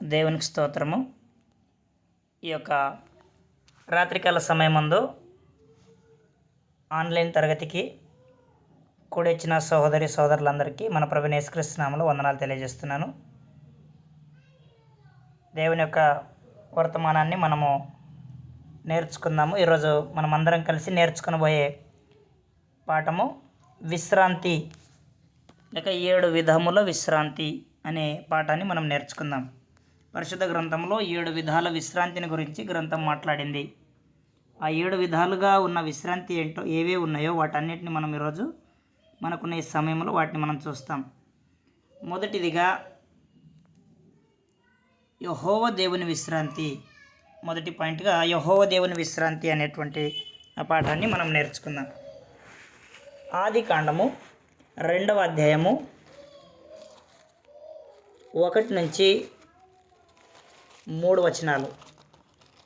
దేవునికి స్తోత్రము. ఈ యొక్క రాత్రికాల సమయమందు ఆన్లైన్ తరగతికి కూడొచ్చిన సహోదరి సోదరులందరికీ మన ప్రభువైన యేసుక్రీస్తు నామములో వందనాలు తెలియజేస్తున్నాను. దేవుని యొక్క వర్తమానాన్ని మనము నేర్చుకుందాము. ఈరోజు మనమందరం కలిసి నేర్చుకునబోయే పాఠము విశ్రాంతి లేక 7 విధముల విశ్రాంతి అనే పాఠాన్ని మనం నేర్చుకుందాం. పరిశుద్ధ గ్రంథంలో 7 విధాల విశ్రాంతిని గురించి గ్రంథం మాట్లాడింది. ఆ 7 విధాలుగా ఉన్న విశ్రాంతి ఏంటో ఏవే ఉన్నాయో వాటన్నిటిని మనం ఈరోజు మనకున్న ఈ సమయంలో వాటిని మనం చూస్తాం. మొదటిదిగా యెహోవా దేవుని విశ్రాంతి. మొదటి పాయింట్గా యెహోవా దేవుని విశ్రాంతి అనేటువంటి ఆ పాఠాన్ని మనం నేర్చుకుందాం. ఆది కాండము 2వ అధ్యాయము 1 నుంచి 3 వచనాలు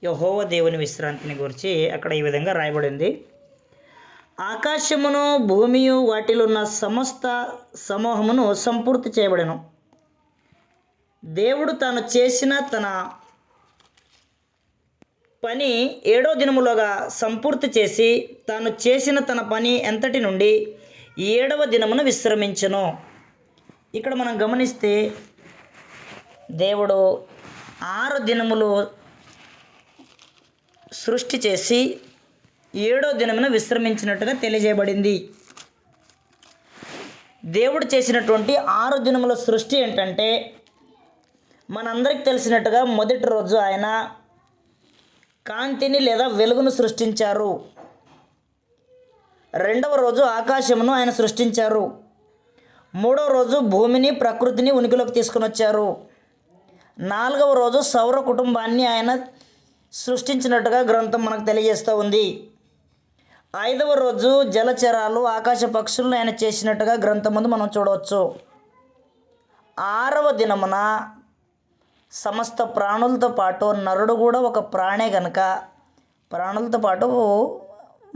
యెహోవా దేవుని విశ్రాంతిని గురించి అక్కడ ఈ విధంగా రాయబడింది. ఆకాశమును భూమియు వాటిలో ఉన్న సమస్త సమూహమును సంపూర్తి చేయబడెను. దేవుడు తాను చేసిన తన పని 7వ దినములోగా సంపూర్తి చేసి తాను చేసిన తన పని ఎంతటి నుండి 7వ దినమున విశ్రమించెను. ఇక్కడ మనం గమనిస్తే దేవుడు 6 దినములు సృష్టి చేసి 7వ దినమున విశ్రమించినట్టుగా తెలియజేయబడింది. దేవుడు చేసినటువంటి 6 దినముల సృష్టి ఏంటంటే మనందరికి తెలిసినట్టుగా మొదటి రోజు ఆయన కాంతిని లేదా వెలుగును సృష్టించారు. 2వ రోజు ఆకాశమును ఆయన సృష్టించారు. 3వ రోజు భూమిని ప్రకృతిని ఉనికిలోకి తీసుకుని వచ్చారు. 4వ రోజు సౌర కుటుంబాన్ని ఆయన సృష్టించినట్టుగా గ్రంథం మనకు తెలియజేస్తూ ఉంది. 5వ రోజు జలచరాలు ఆకాశ పక్షులను ఆయన చేసినట్టుగా గ్రంథం ముందు మనం చూడవచ్చు. 6వ దినమున సమస్త ప్రాణులతో పాటు నరుడు కూడా ఒక ప్రాణే కనుక ప్రాణులతో పాటు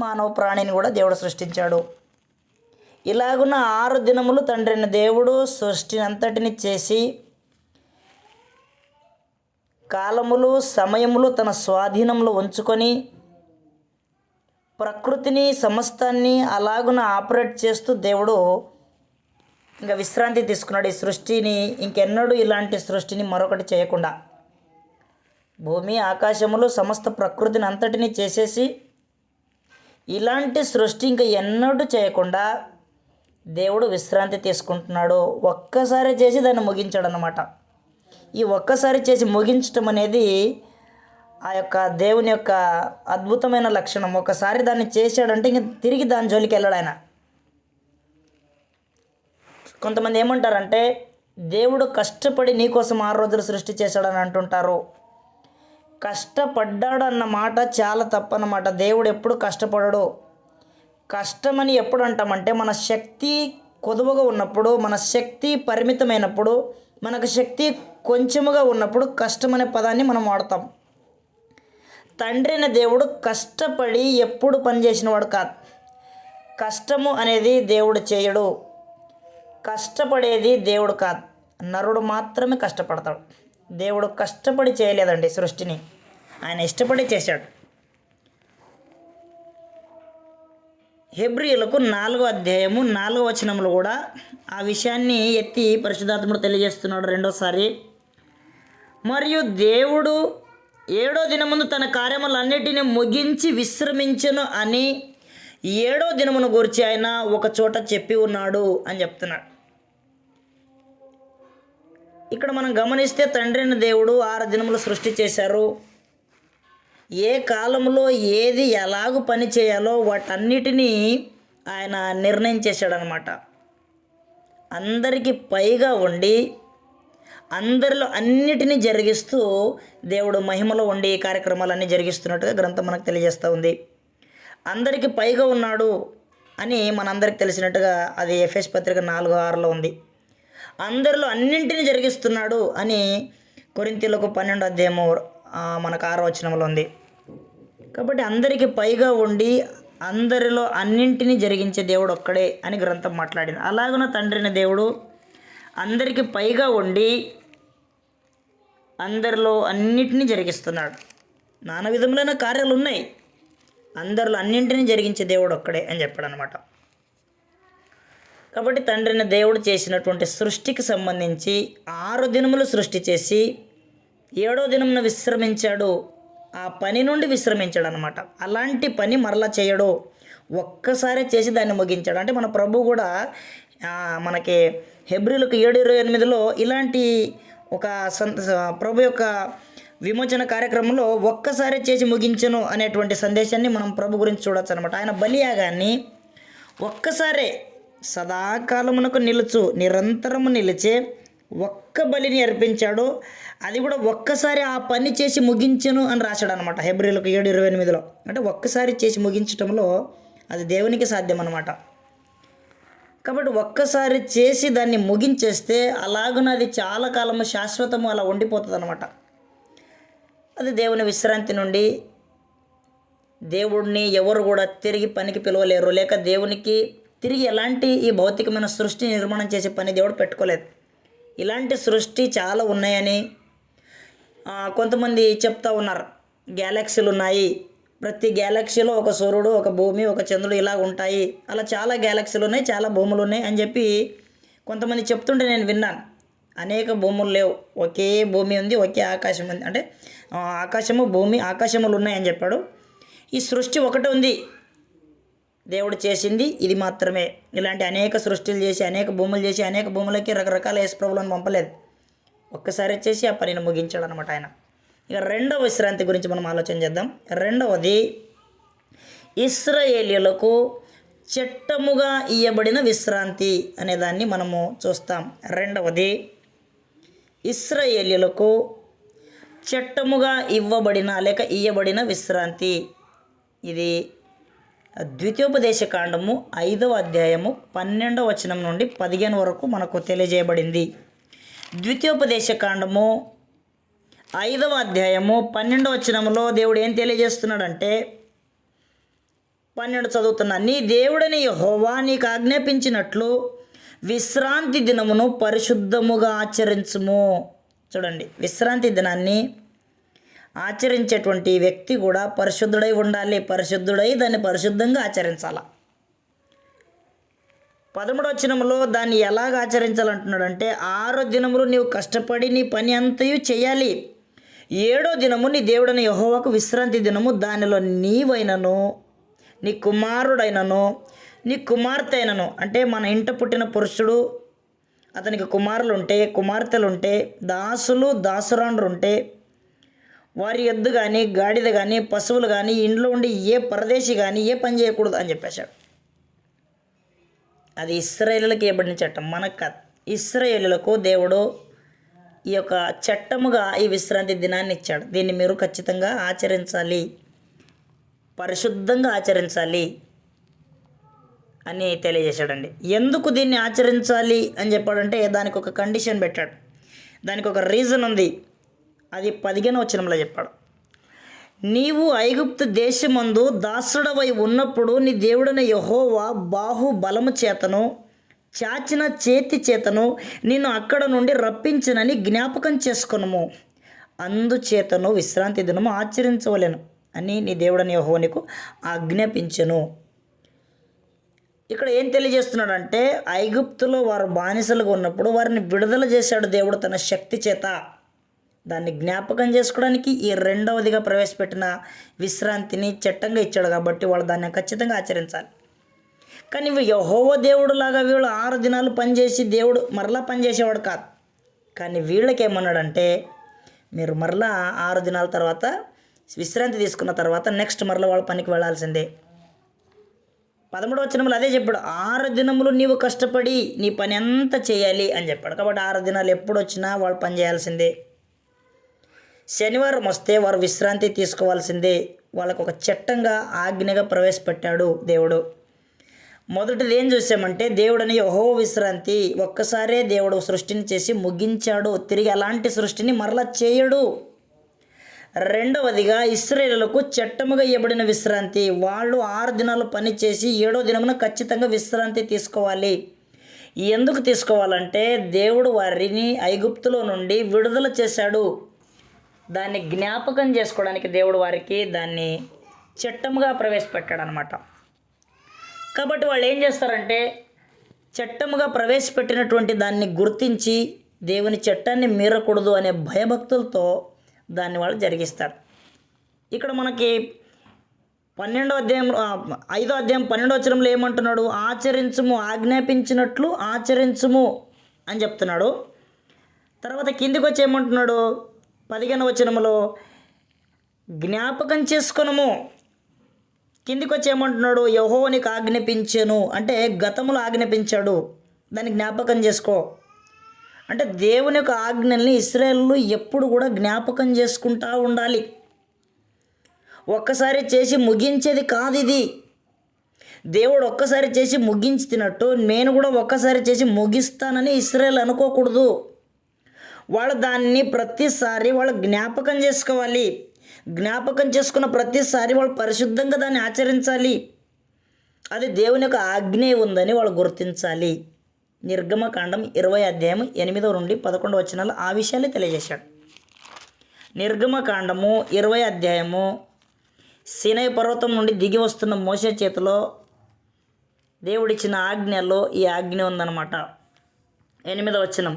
మానవ ప్రాణిని కూడా దేవుడు సృష్టించాడు. ఇలాగున్న 6 దినములు తండ్రి అయిన దేవుడు సృష్టిని అంతటిని చేసి కాలములు సమయములు తన స్వాధీనంలో ఉంచుకొని ప్రకృతిని సమస్తాన్ని అలాగున ఆపరేట్ చేస్తూ దేవుడు ఇంకా విశ్రాంతి తీసుకున్నాడు. ఈ సృష్టిని ఇంకెన్నడూ ఇలాంటి సృష్టిని మరొకటి చేయకుండా భూమి ఆకాశములు సమస్త ప్రకృతిని అంతటినీ చేసేసి ఇలాంటి సృష్టి ఇంకా ఎన్నడూ చేయకుండా దేవుడు విశ్రాంతి తీసుకుంటున్నాడు. ఒక్కసారి చేసి దాన్ని ముగించాడు అన్నమాట. ఈ ఒక్కసారి చేసి ముగించటం అనేది ఆ యొక్క దేవుని యొక్క అద్భుతమైన లక్షణం. ఒకసారి దాన్ని చేశాడంటే ఇంక తిరిగి దాని జోలికి వెళ్ళాడు ఆయన. కొంతమంది ఏమంటారంటే దేవుడు కష్టపడి నీకోసం 6 రోజులు సృష్టి చేశాడని అంటుంటారు. కష్టపడ్డాడు అన్న మాట చాలా తప్పన్నమాట. దేవుడు ఎప్పుడు కష్టపడడు. కష్టమని ఎప్పుడు అంటామంటే మన శక్తి కొదువుగా ఉన్నప్పుడు, మన శక్తి పరిమితమైనప్పుడు, మనకు శక్తి కొంచెముగా ఉన్నప్పుడు కష్టం అనే పదాన్ని మనం వాడతాం. తండ్రి అయిన దేవుడు కష్టపడి ఎప్పుడు పనిచేసిన వాడు కాదు. కష్టము అనేది దేవుడు చేయడు. కష్టపడేది దేవుడు కాదు, నరుడు మాత్రమే కష్టపడతాడు. దేవుడు కష్టపడి చేయలేదండి సృష్టిని, ఆయన ఇష్టపడి చేశాడు. హెబ్రీయులకు 4వ అధ్యాయము 4వ వచనంలో కూడా ఆ విషయాన్ని ఎత్తి పరిశుద్ధాత్ముడు తెలియజేస్తున్నాడు రెండోసారి. మరియు దేవుడు 7వ దినమున తన కార్యములన్నిటిని ముగించి విశ్రమించెను అని 7వ దినమును గురించి ఆయన ఒక చోట చెప్పి ఉన్నాడు అని చెప్తున్నాడు. ఇక్కడ మనం గమనిస్తే తండ్రి అయిన దేవుడు 6 దినములు సృష్టి చేశారు. ఏ కాలంలో ఏది ఎలాగూ పని చేయాలో వాటన్నిటినీ ఆయన నిర్ణయం చేశాడనమాట. అందరికీ పైగా ఉండి అందరిలో అన్నిటినీ జరిగిస్తూ దేవుడు మహిమలో ఉండి ఈ కార్యక్రమాలన్నీ జరిగిస్తున్నట్టుగా గ్రంథం మనకు తెలియజేస్తూ ఉంది. అందరికీ పైగా ఉన్నాడు అని మనందరికి తెలిసినట్టుగా అది ఎఫెసు పత్రిక 4:6లో ఉంది. అందరిలో అన్నింటినీ జరిగిస్తున్నాడు అని కొరింథీయులకు 12వ అధ్యాయము మనకు 6వ వచనంలో ఉంది. కాబట్టి అందరికీ పైగా ఉండి అందరిలో అన్నింటినీ జరిగించే దేవుడు ఒక్కడే అని గ్రంథం మాట్లాడింది. అలాగున తండ్రిని దేవుడు అందరికీ పైగా ఉండి అందరిలో అన్నిటినీ జరిగిస్తున్నాడు. నానా విధములైన కార్యాలు ఉన్నాయి, అందరిలో అన్నింటినీ జరిగించే దేవుడు ఒక్కడే అని చెప్పాడు అనమాట. కాబట్టి తండ్రిని దేవుడు చేసినటువంటి సృష్టికి సంబంధించి 6 దినములు సృష్టి చేసి 7వ దినమున విశ్రమించాడు. ఆ పని నుండి విశ్రమించాడు అనమాట. అలాంటి పని మరలా చేయడు, ఒక్కసారి చేసి దాన్ని ముగించాడు. అంటే మన ప్రభు కూడా మనకి హెబ్రీలకు 7:28లో ఇలాంటి ఒక ప్రభు యొక్క విమోచన కార్యక్రమంలో ఒక్కసారి చేసి ముగించను అనేటువంటి సందేశాన్ని మనం ప్రభు గురించి చూడొచ్చు అనమాట. ఆయన బలియాగాన్ని ఒక్కసారే సదాకాలమునకు నిరంతరము నిలిచే ఒక్క బలిని అర్పించాడు. అది కూడా ఒక్కసారి ఆ పని చేసి ముగించను అని రాశాడు అనమాట హెబ్రీలకు 7:28లో. అంటే ఒక్కసారి చేసి ముగించడంలో అది దేవునికి సాధ్యం అనమాట. కాబట్టి ఒక్కసారి చేసి దాన్ని ముగించేస్తే అలాగున అది చాలా కాలము శాశ్వతము అలా ఉండిపోతుంది అనమాట. అది దేవుని విశ్రాంతి నుండి దేవుడిని ఎవరు కూడా తిరిగి పనికి పిలవలేరు, లేక దేవునికి తిరిగి ఎలాంటి ఈ భౌతికమైన సృష్టి నిర్మాణం చేసే పని దేవుడు పెట్టుకోలేదు. ఇలాంటి సృష్టి చాలా ఉన్నాయని కొంతమంది చెప్తా ఉన్నారు. గ్యాలక్సీలు ఉన్నాయి, ప్రతి గ్యాలక్సీలో ఒక సూర్యుడు, ఒక భూమి, ఒక చంద్రుడు ఇలా ఉంటాయి, అలా చాలా గ్యాలక్సీలు ఉన్నాయి, చాలా భూములు ఉన్నాయి అని చెప్పి కొంతమంది చెప్తుంటే నేను విన్నాను. అనేక భూములు లేవు, ఒకే భూమి ఉంది, ఒకే ఆకాశం ఉంది. అంటే ఆకాశము భూమి ఆకాశములు ఉన్నాయని చెప్పాడు. ఈ సృష్టి ఒకటే ఉంది, దేవుడు చేసింది ఇది మాత్రమే. ఇలాంటి అనేక సృష్టిలు చేసి అనేక భూములు చేసి అనేక భూములకి రకరకాల యేసుప్రభువులను పంపలేదు, ఒక్కసారి చేసి ఆ పనిని ముగించాడు అనమాట ఆయన. ఇక రెండవ విశ్రాంతి గురించి మనం ఆలోచన చేద్దాం. రెండవది ఇశ్రాయేలీయులకు చట్టముగా ఇయ్యబడిన విశ్రాంతి అనేదాన్ని మనము చూస్తాం. రెండవది ఇశ్రాయేలీయులకు చట్టముగా ఇవ్వబడిన లేక ఇయ్యబడిన విశ్రాంతి. ఇది ద్వితీయోపదేశ కాండము 5వ అధ్యాయము 12వ వచనం నుండి 15 వరకు మనకు తెలియజేయబడింది. ద్వితీయోపదేశ కాండము 5వ అధ్యాయము 12వ వచనంలో దేవుడు ఏం తెలియజేస్తున్నాడంటే, 12 చదువుతున్నా, నీ దేవుడని యెహోవా నీకు ఆజ్ఞాపించినట్లు విశ్రాంతి దినమును పరిశుద్ధముగా ఆచరించుము. చూడండి, విశ్రాంతి దినాన్ని ఆచరించేటువంటి వ్యక్తి కూడా పరిశుద్ధుడై ఉండాలి, పరిశుద్ధుడై దాన్ని పరిశుద్ధంగా ఆచరించాల. 13వ వచనంలో దాన్ని ఎలాగ ఆచరించాలంటున్నాడంటే, 6 దినములు నీవు కష్టపడి నీ పని అంతయు చేయాలి, 7వ దినము నీ దేవుడైన యెహోవాకు విశ్రాంతి దినము, దానిలో నీవైనను నీ కుమారుడైనను నీ కుమార్తె అయినను, అంటే మన ఇంట పుట్టిన పురుషుడు అతనికి కుమారులు ఉంటే కుమార్తెలు ఉంటే దాసులు దాసురాండ్రు ఉంటే వారి ఎద్దు కానీ గాడిద కానీ పశువులు కానీ ఇంట్లో ఉండి ఏ పరదేశి కానీ ఏ పని చేయకూడదు అని చెప్పేశాడు. అది ఇశ్రాయేలులకు ఇవ్వబడిన చట్టం, మనకు కాదు. ఇశ్రాయేలులకు దేవుడు ఈ యొక్క చట్టముగా ఈ విశ్రాంతి దినాన్ని ఇచ్చాడు. దీన్ని మీరు ఖచ్చితంగా ఆచరించాలి, పరిశుద్ధంగా ఆచరించాలి అని తెలియజేశాడండి. ఎందుకు దీన్ని ఆచరించాలి అని చెప్పాడంటే దానికి ఒక కండిషన్ పెట్టాడు, దానికి ఒక రీజన్ ఉంది. అది 15వ వచనంలో చెప్పాడు. నీవు ఐగుప్తు దేశమందు దాసుడవై ఉన్నప్పుడు నీ దేవుడైన యెహోవా బాహుబలము చేతను చాచిన చేతి చేతను నిన్ను అక్కడ నుండి రప్పించునని జ్ఞాపకం చేసుకొనుము, అందుచేతను విశ్రాంతి దినము ఆచరించవలెను అని నీ దేవుడైన యెహోవా నీకు ఆజ్ఞాపించెను. ఇక్కడ ఏం తెలియజేస్తున్నాడంటే, ఐగుప్తులో వారు బానిసలుగా ఉన్నప్పుడు వారిని విడుదల చేశాడు దేవుడు తన శక్తి చేత. దాన్ని జ్ఞాపకం చేసుకోవడానికి ఈ రెండవదిగా ప్రవేశపెట్టిన విశ్రాంతిని చట్టంగా ఇచ్చాడు కాబట్టి వాళ్ళు దాన్ని ఖచ్చితంగా ఆచరించాలి. కానీ యెహోవా దేవుడు లాగా వీళ్ళు 6 దినాలు పనిచేసి దేవుడు మరలా పనిచేసేవాడు కాదు. కానీ వీళ్ళకి ఏమన్నాడంటే, మీరు మరలా 6 దినాల తర్వాత విశ్రాంతి తీసుకున్న తర్వాత నెక్స్ట్ మరలా వాళ్ళ పనికి వెళ్ళాల్సిందే. 13వ వచనంలో అదే చెప్పాడు, 6 దినములు నీవు కష్టపడి నీ పని అంతా చేయాలి అని చెప్పాడు. కాబట్టి 6 దినాలు ఎప్పుడు వచ్చినా వాళ్ళు పని చేయాల్సిందే. శనివారం వస్తే వారు విశ్రాంతి తీసుకోవాల్సిందే. వాళ్ళకు ఒక చట్టంగా ఆజ్ఞగా ప్రవేశపెట్టాడు దేవుడు. మొదటిది ఏం చూసామంటే, దేవుడని యెహోవా విశ్రాంతి ఒక్కసారే దేవుడు సృష్టిని చేసి ముగించాడు, తిరిగి అలాంటి సృష్టిని మరలా చేయడు. రెండవదిగా ఇశ్రాయేలులకు చట్టముగా ఇవ్వబడిన విశ్రాంతి. వాళ్ళు 6 దినాలు పని చేసి 7వ దినమున ఖచ్చితంగా విశ్రాంతి తీసుకోవాలి. ఎందుకు తీసుకోవాలంటే దేవుడు వారిని ఐగుప్తులో నుండి విడుదల చేశాడు. దాన్ని జ్ఞాపకం చేసుకోవడానికి దేవుడు వారికి దాన్ని చట్టముగా ప్రవేశపెట్టాడు అనమాట. కాబట్టి వాళ్ళు ఏం చేస్తారంటే చట్టముగా ప్రవేశపెట్టినటువంటి దాన్ని గుర్తించి దేవుని చట్టాన్ని మీరకూడదు అనే భయభక్తులతో దాన్ని వాళ్ళు జరిగిస్తారు. ఇక్కడ మనకి 5వ అధ్యాయం 12వ వచనంలో ఏమంటున్నాడు? ఆచరించుము, ఆజ్ఞాపించినట్లు ఆచరించుము అని చెప్తున్నాడు. తర్వాత కిందికి వచ్చి ఏమంటున్నాడు? 15వ వచనంలో జ్ఞాపకం చేసుకొనుము. కిందికి వచ్చి ఏమంటున్నాడు? యెహోవానికి ఆజ్ఞాపించెను అంటే గతములో ఆజ్ఞాపించాడు, దాన్ని జ్ఞాపకం చేసుకో. అంటే దేవుని యొక్క ఆజ్ఞల్ని ఇశ్రాయేలు ఎప్పుడు కూడా జ్ఞాపకం చేసుకుంటూ ఉండాలి. ఒక్కసారి చేసి ముగించేది కాదు ఇది. దేవుడు ఒక్కసారి చేసి ముగించినట్టు నేను కూడా ఒక్కసారి చేసి ముగిస్తానని ఇశ్రాయేలు అనుకోకూడదు. వాళ్ళు దాన్ని ప్రతిసారి వాళ్ళు జ్ఞాపకం చేసుకోవాలి. జ్ఞాపకం చేసుకున్న ప్రతిసారి వాళ్ళు పరిశుద్ధంగా దాన్ని ఆచరించాలి. అది దేవుని యొక్క ఆజ్ఞ ఉందని వాళ్ళు గుర్తించాలి. నిర్గమకాండం 20 అధ్యాయం 8 నుండి 11 వచనాలు ఆ విషయాన్ని తెలియజేశాడు. నిర్గమకాండము 20 అధ్యాయము సీనాయి పర్వతం నుండి దిగి వస్తున్న మోషే చేతిలో దేవుడిచ్చిన ఆజ్ఞలో ఈ ఆజ్ఞ ఉందన్నమాట. 8వ వచనం,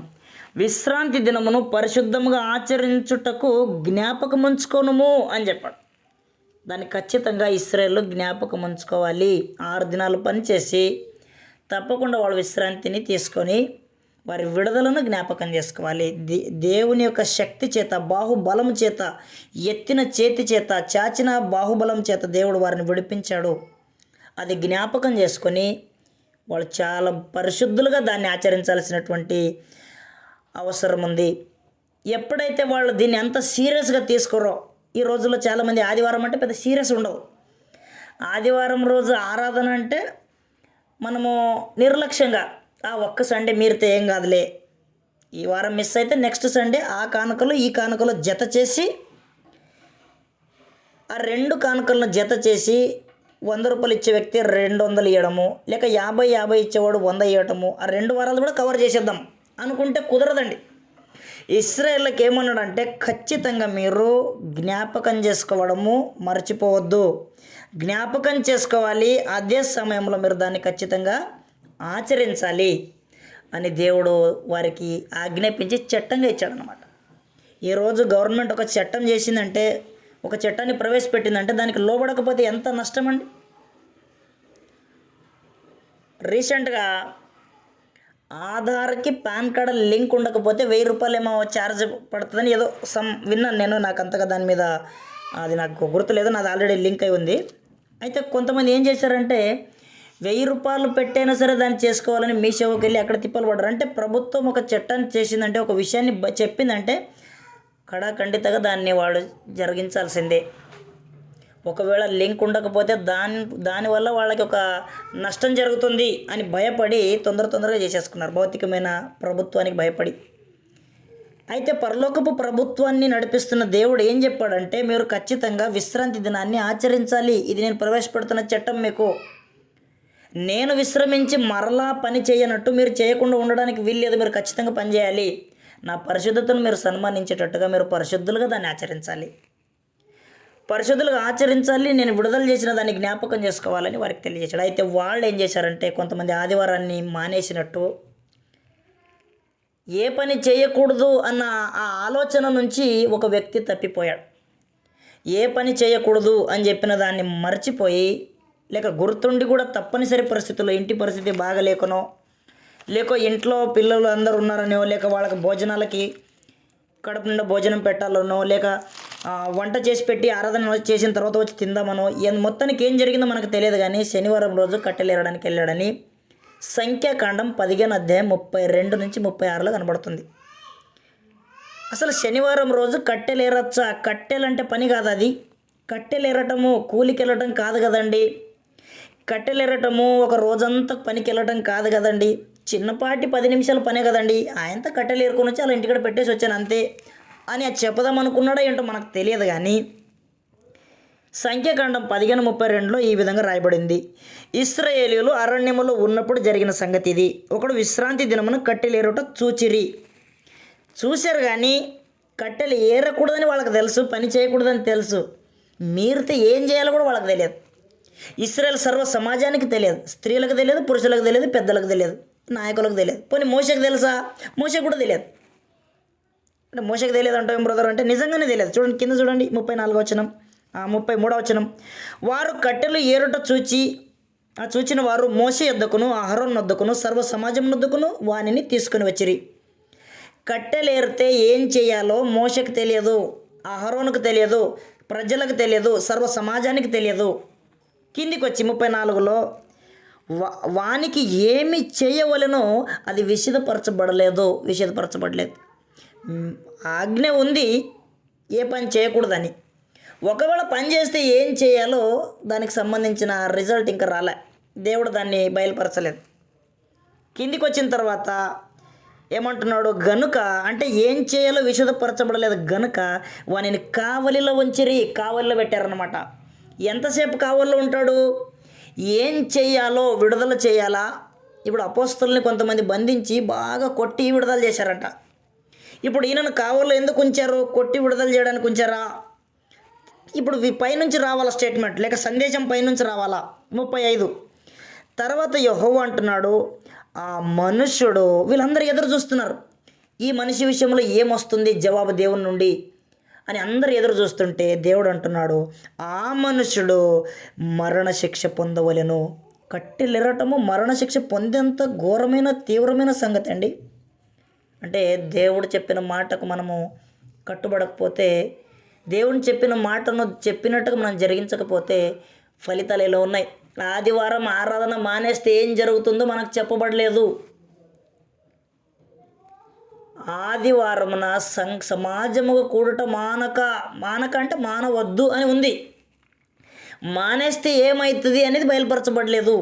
విశ్రాంతి దినమును పరిశుద్ధముగా ఆచరించుటకు జ్ఞాపకం ఉంచుకోనుము అని చెప్పాడు. దాన్ని ఖచ్చితంగా ఇశ్రాయేలు జ్ఞాపకం ఉంచుకోవాలి. 6 దినాలు పనిచేసి తప్పకుండా వాళ్ళు విశ్రాంతిని తీసుకొని వారి విడుదలను జ్ఞాపకం చేసుకోవాలి. దేవుని యొక్క శక్తి చేత, బాహుబలం చేత, ఎత్తిన చేతి చేత, చాచిన బాహుబలం చేత దేవుడు వారిని విడిపించాడు. అది జ్ఞాపకం చేసుకొని వాళ్ళు చాలా పరిశుద్ధులుగా దాన్ని ఆచరించాల్సినటువంటి అవసరం ఉంది. ఎప్పుడైతే వాళ్ళు దీన్ని అంత సీరియస్గా తీసుకోరో, ఈ రోజుల్లో చాలామంది ఆదివారం అంటే పెద్ద సీరియస్ ఉండవు. ఆదివారం రోజు ఆరాధన అంటే మనము నిర్లక్ష్యంగా ఒక్క సండే మీరితే ఏం కాదులే, ఈ వారం మిస్ అయితే నెక్స్ట్ సండే ఆ కానుకలు ఈ కానుకలు జత చేసి ఆ 2 కానుకలను జత చేసి 100 రూపాయలు ఇచ్చే వ్యక్తి 200 ఇవ్వడము, లేక 50 ఇచ్చేవాడు 100 ఇవ్వటము, ఆ 2 వారాలు కూడా కవర్ చేసేద్దాం అనుకుంటే కుదరదండి. ఇశ్రాయేలుకి ఏమన్నాడంటే ఖచ్చితంగా మీరు జ్ఞాపకం చేసుకోవడము మర్చిపోవద్దు, జ్ఞాపకం చేసుకోవాలి. అదే సమయంలో మీరు దాన్ని ఖచ్చితంగా ఆచరించాలి అని దేవుడు వారికి ఆజ్ఞాపించి చట్టంగా ఇచ్చాడనమాట. ఈరోజు గవర్నమెంట్ ఒక చట్టం చేసిందంటే, ఒక చట్టాన్ని ప్రవేశపెట్టిందంటే దానికి లోబడకపోతే ఎంత నష్టం అండి. రీసెంట్గా ఆధార్కి పాన్ కార్డు లింక్ ఉండకపోతే 1000 రూపాయలు ఏమో ఛార్జ్ పడుతుందని ఏదో విన్నాను నేను. నాకు అంతగా దాని మీద అది నాకు గుర్తులేదు, నాది ఆల్రెడీ లింక్ అయి ఉంది. అయితే కొంతమంది ఏం చేశారంటే 1000 రూపాయలు పెట్టైనా సరే దాన్ని చేసుకోవాలని మీ సేవకి వెళ్ళి అక్కడ తిప్పలు పడ్డారు. అంటే ప్రభుత్వం ఒక చట్టాన్ని చేసిందంటే, ఒక విషయాన్ని చెప్పిందంటే కడాఖండితంగా దాన్ని వాళ్ళు జరిగించాల్సిందే. ఒకవేళ లింక్ ఉండకపోతే దానివల్ల వాళ్ళకి ఒక నష్టం జరుగుతుంది అని భయపడి తొందరగా చేసేసుకున్నారు, భౌతికమైన ప్రభుత్వానికి భయపడి. అయితే పరలోకపు ప్రభుత్వాన్ని నడిపిస్తున్న దేవుడు ఏం చెప్పాడంటే, మీరు ఖచ్చితంగా విశ్రాంతి దినాన్ని ఆచరించాలి. ఇది నేను ప్రవేశపెడుతున్న చట్టం మీకు. నేను విశ్రమించి మరలా పని చేయనట్టు మీరు చేయకుండా ఉండడానికి వీల్లేదు. మీరు ఖచ్చితంగా పని చేయాలి. నా పరిశుద్ధతను మీరు సన్మానించేటట్టుగా మీరు పరిశుద్ధులుగా దాన్ని ఆచరించాలి. పరిశుద్ధులుగా ఆచరించాలి. నేను విడుదల చేసిన దాన్ని జ్ఞాపకం చేసుకోవాలని వారికి తెలియజేశాడు. అయితే వాళ్ళు ఏం చేశారంటే, కొంతమంది ఆదివారాన్ని మానేసినట్టు, ఏ పని చేయకూడదు అన్న ఆ ఆలోచన నుంచి ఒక వ్యక్తి తప్పిపోయాడు. ఏ పని చేయకూడదు అని చెప్పిన దాన్ని మర్చిపోయి, లేక గుర్తుండి కూడా తప్పనిసరి పరిస్థితుల్లో ఇంటి పరిస్థితి బాగలేకనో, లేక ఇంట్లో పిల్లలు అందరు ఉన్నారనో, లేక వాళ్ళకి భోజనాలకి కడుపు నిండా భోజనం పెట్టాలనో, లేక వంట చేసి పెట్టి ఆరాధన చేసిన తర్వాత వచ్చి తిందామనో, మొత్తానికి ఏం జరిగిందో మనకు తెలియదు. కానీ శనివారం రోజు కట్టెలేరడానికి వెళ్ళాడని సంఖ్యాకాండం 15 అధ్యాయం 32 నుంచి 36లో కనబడుతుంది. అసలు శనివారం రోజు కట్టెలేరచ్చా? కట్టెలంటే పని కాదు అది. కట్టెలేరటము కూలికి వెళ్ళటం కాదు కదండి. కట్టెలేరటము ఒక రోజంతా పనికి వెళ్ళటం కాదు కదండి. చిన్నపాటి 10 నిమిషాల పనే కదండి. ఆయనతో కట్టెలు ఏరుకొని వచ్చి అలా ఇంటికాడ పెట్టేసి వచ్చాను అంతే అని అది చెప్పదాం అనుకున్నాడో ఏంటో మనకు తెలియదు. కానీ సంఖ్యాకాండం 15:32లో ఈ విధంగా రాయబడింది. ఇశ్రాయేలీయులు అరణ్యములో ఉన్నప్పుడు జరిగిన సంగతి ఇది. ఒకడు విశ్రాంతి దినమును కట్టెలేరుట చూశారు కానీ కట్టెలు ఏరకూడదని వాళ్ళకి తెలుసు, పని చేయకూడదని తెలుసు. మీరితే ఏం చేయాలో కూడా వాళ్ళకి తెలియదు. ఇశ్రాయేల్ సర్వ సమాజానికి తెలియదు, స్త్రీలకు తెలియదు, పురుషులకు తెలియదు, పెద్దలకు తెలియదు, నాయకులకు తెలియదు. పోనీ మోషకు తెలుసా? మోషకు కూడా తెలియదు. అంటే మోషకు తెలియదు అంటే ఏం బ్రదర్ అంటే నిజంగానే తెలియదు. చూడండి కింద చూడండి 34వ వచనం, 33వ వచనం. వారు కట్టెలు ఏరుట చూచిన వారు మోషే యొద్దకును అహరోను వద్దకును సర్వ సమాజం వద్దకును వానిని తీసుకుని వచ్చిరి. కట్టెలేరితే ఏం చేయాలో మోషకు తెలియదు, అహరోనుకు తెలియదు, ప్రజలకు తెలియదు, సర్వ సమాజానికి తెలియదు. కిందికి వచ్చి 34లో వానికి ఏమి చేయవలెనో అది విషదపరచబడలేదు. ఆజ్ఞ ఉంది ఏ పని చేయకూడదని. ఒకవేళ పని చేస్తే ఏం చేయాలో దానికి సంబంధించిన రిజల్ట్ ఇంకా రాలే, దేవుడు దాన్ని బయలుపరచలేదు. కిందికి వచ్చిన తర్వాత ఏమంటున్నాడు? గనుక అంటే ఏం చేయాలో విషదపరచబడలేదు గనుక వానిని కావలిలో ఉంచిరి. కావలిలో పెట్టారనమాట. ఎంతసేపు కావలిలో ఉంటాడు? ఏం చేయాలో విడుదల చేయాలా? ఇప్పుడు అపోస్తలుని కొంతమంది బంధించి బాగా కొట్టి విడుదల చేశారంట. ఇప్పుడు ఈయనను కావలిలో ఎందుకు ఉంచారు? కొట్టి విడుదల చేయడానికి ఉంచారా? ఇప్పుడు పైనుంచి రావాలా స్టేట్మెంట్, లేక సందేశం పైనుంచి రావాలా? 35 తర్వాత యెహోవా అంటున్నాడు, ఆ మనుష్యుడు, వీళ్ళందరూ ఎదురు చూస్తున్నారు ఈ మనిషి విషయంలో ఏమొస్తుంది జవాబు దేవుని నుండి అని అందరూ ఎదురు చూస్తుంటే దేవుడు అంటున్నాడు, ఆ మనుషుడు మరణశిక్ష పొందవలెను. కట్టెలెరటము మరణశిక్ష పొందేంత ఘోరమైన తీవ్రమైన సంగతి అండి. అంటే దేవుడు చెప్పిన మాటకు మనము కట్టుబడకపోతే, దేవుని చెప్పిన మాటను చెప్పినట్టుగా మనం జరిగించకపోతే ఫలితాలు ఎలా ఉన్నాయి? ఆదివారం ఆరాధన మానేస్తే ఏం జరుగుతుందో మనకు చెప్పబడలేదు. ఆదివారమున సమాజముగా కూడట మానక అంటే మానవద్దు అని ఉంది. మానేస్తే ఏమవుతుంది అనేది బయలుపరచబడలేదు.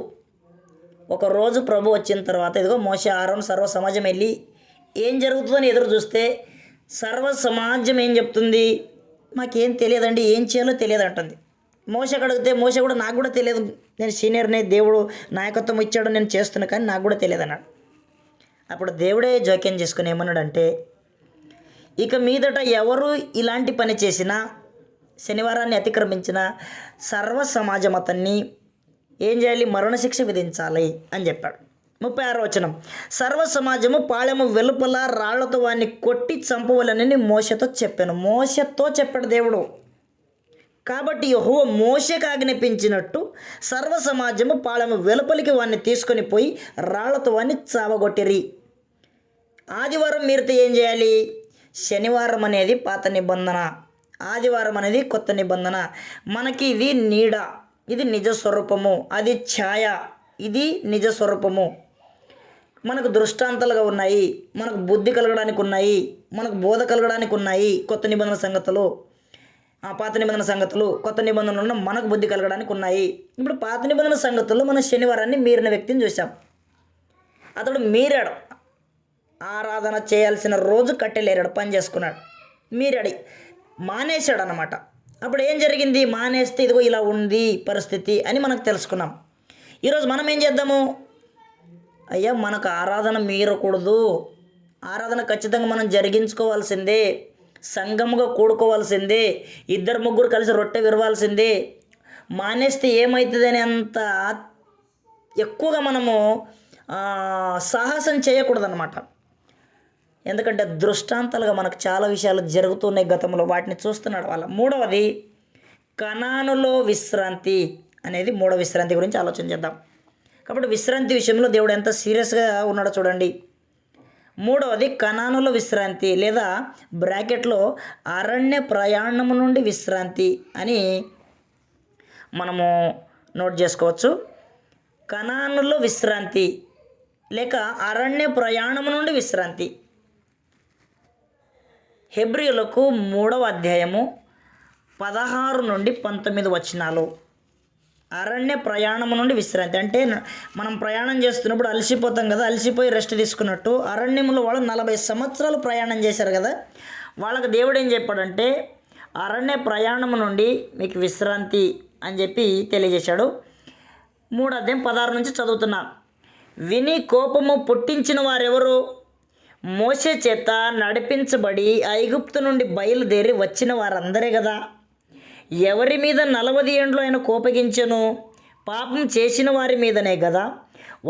ఒకరోజు ప్రభు వచ్చిన తర్వాత ఇదిగో మోషే ఆరోను సర్వ సమాజం వెళ్ళి ఏం జరుగుతుందని ఎదురు చూస్తే సర్వ సమాజం ఏం చెప్తుంది? మాకేం తెలియదండి, ఏం చేయాలో తెలియదు అంటుంది. మోషకు అడిగితే మోష కూడా నాకు కూడా తెలియదు, నేను సీనియర్నే, దేవుడు నాయకత్వం ఇచ్చాడు, నేను చేస్తున్నా, కానీ నాకు కూడా తెలియదు అన్నాడు. అప్పుడు దేవుడే జోక్యం చేసుకుని ఏమన్నాడంటే, ఇక మీదట ఎవరు ఇలాంటి పని చేసినా, శనివారాన్ని అతిక్రమించిన సర్వ సమాజం అతన్ని ఏం చేయాలి? మరణశిక్ష విధించాలి అని చెప్పాడు. 36వ వచనం. సర్వ సమాజము పాళెము వెలుపల రాళ్లతో వాడిని కొట్టి చంపవలనని మోషతో చెప్పాడు దేవుడు. కాబట్టి యెహోవా మోషేకు ఆజ్ఞాపించినట్టు సర్వ సమాజము పాళెము వెలుపలికి వాడిని తీసుకొని పోయి రాళ్లతో వాడిని చావగొట్టిరి. ఆదివారం మీరితే ఏం చేయాలి? శనివారం అనేది పాత నిబంధన, ఆదివారం అనేది కొత్త నిబంధన. మనకి ఇది నీడ, ఇది నిజ స్వరూపము, అది ఛాయ, ఇది నిజ స్వరూపము. మనకు దృష్టాంతాలుగా ఉన్నాయి, మనకు బుద్ధి కలగడానికి ఉన్నాయి, మనకు బోధ కలగడానికి ఉన్నాయి. కొత్త నిబంధన సంగతులు, పాత నిబంధన సంగతులు, కొత్త నిబంధనలు మనకు బుద్ధి కలగడానికి ఉన్నాయి. ఇప్పుడు పాత నిబంధన సంగతుల్లో మన శనివారాన్ని మీరిన వ్యక్తిని చూసాం. అతడు మీరాడు, ఆరాధన చేయాల్సిన రోజు కట్టెలేరాడు, పని చేసుకున్నాడు, మీరాడు, మానేశాడు అన్నమాట. అప్పుడు ఏం జరిగింది? మానేస్తే ఇదిగో ఇలా ఉంది పరిస్థితి అని మనకు తెలుసుకున్నాం. ఈరోజు మనం ఏం చేద్దాము? అయ్యా మనకు ఆరాధన మీరకూడదు, ఆరాధన ఖచ్చితంగా మనం జరిగించుకోవాల్సిందే, సంఘముగా కూడుకోవాల్సిందే, 2-3 కలిసి రొట్టె విరవాల్సిందే. మానేస్తే ఏమవుతుంది అని అంత ఎక్కువగా మనము సాహసం చేయకూడదన్నమాట. ఎందుకంటే దృష్టాంతాలుగా మనకు చాలా విషయాలు జరుగుతున్నాయి గతంలో, వాటిని చూస్తున్నాడు వాళ్ళ. 3వది కనానులో విశ్రాంతి అనేది 3వ విశ్రాంతి గురించి ఆలోచన చేద్దాం. కాబట్టి విశ్రాంతి విషయంలో దేవుడు ఎంత సీరియస్గా ఉన్నాడో చూడండి. 3వది కనానులో విశ్రాంతి, లేదా బ్రాకెట్లో అరణ్య ప్రయాణము నుండి విశ్రాంతి అని మనము నోట్ చేసుకోవచ్చు. కనానులో విశ్రాంతి లేక అరణ్య ప్రయాణము నుండి విశ్రాంతి. హెబ్రీయులకు 3వ అధ్యాయము 16 నుండి 19 వచనాలు. అరణ్య ప్రయాణము నుండి విశ్రాంతి అంటే మనం ప్రయాణం చేస్తున్నప్పుడు అలసిపోతాం కదా, అలసిపోయి రెస్ట్ తీసుకున్నట్టు అరణ్యంలో వాళ్ళు 40 సంవత్సరాలు ప్రయాణం చేశారు కదా, వాళ్ళకి దేవుడు ఏం చెప్పాడంటే అరణ్య ప్రయాణము నుండి మీకు విశ్రాంతి అని చెప్పి తెలియజేశాడు. 3వ అధ్యాయం 16 నుంచి చదువుతున్నా. విని కోపము పుట్టించిన వారెవరు? మోషే చేత నడిపించబడి ఐగుప్తు నుండి బయలుదేరి వచ్చిన వారందరే కదా. ఎవరి మీద 40 ఏండ్లు ఆయన కోపగించెను? పాపం చేసిన వారి మీదనే కదా.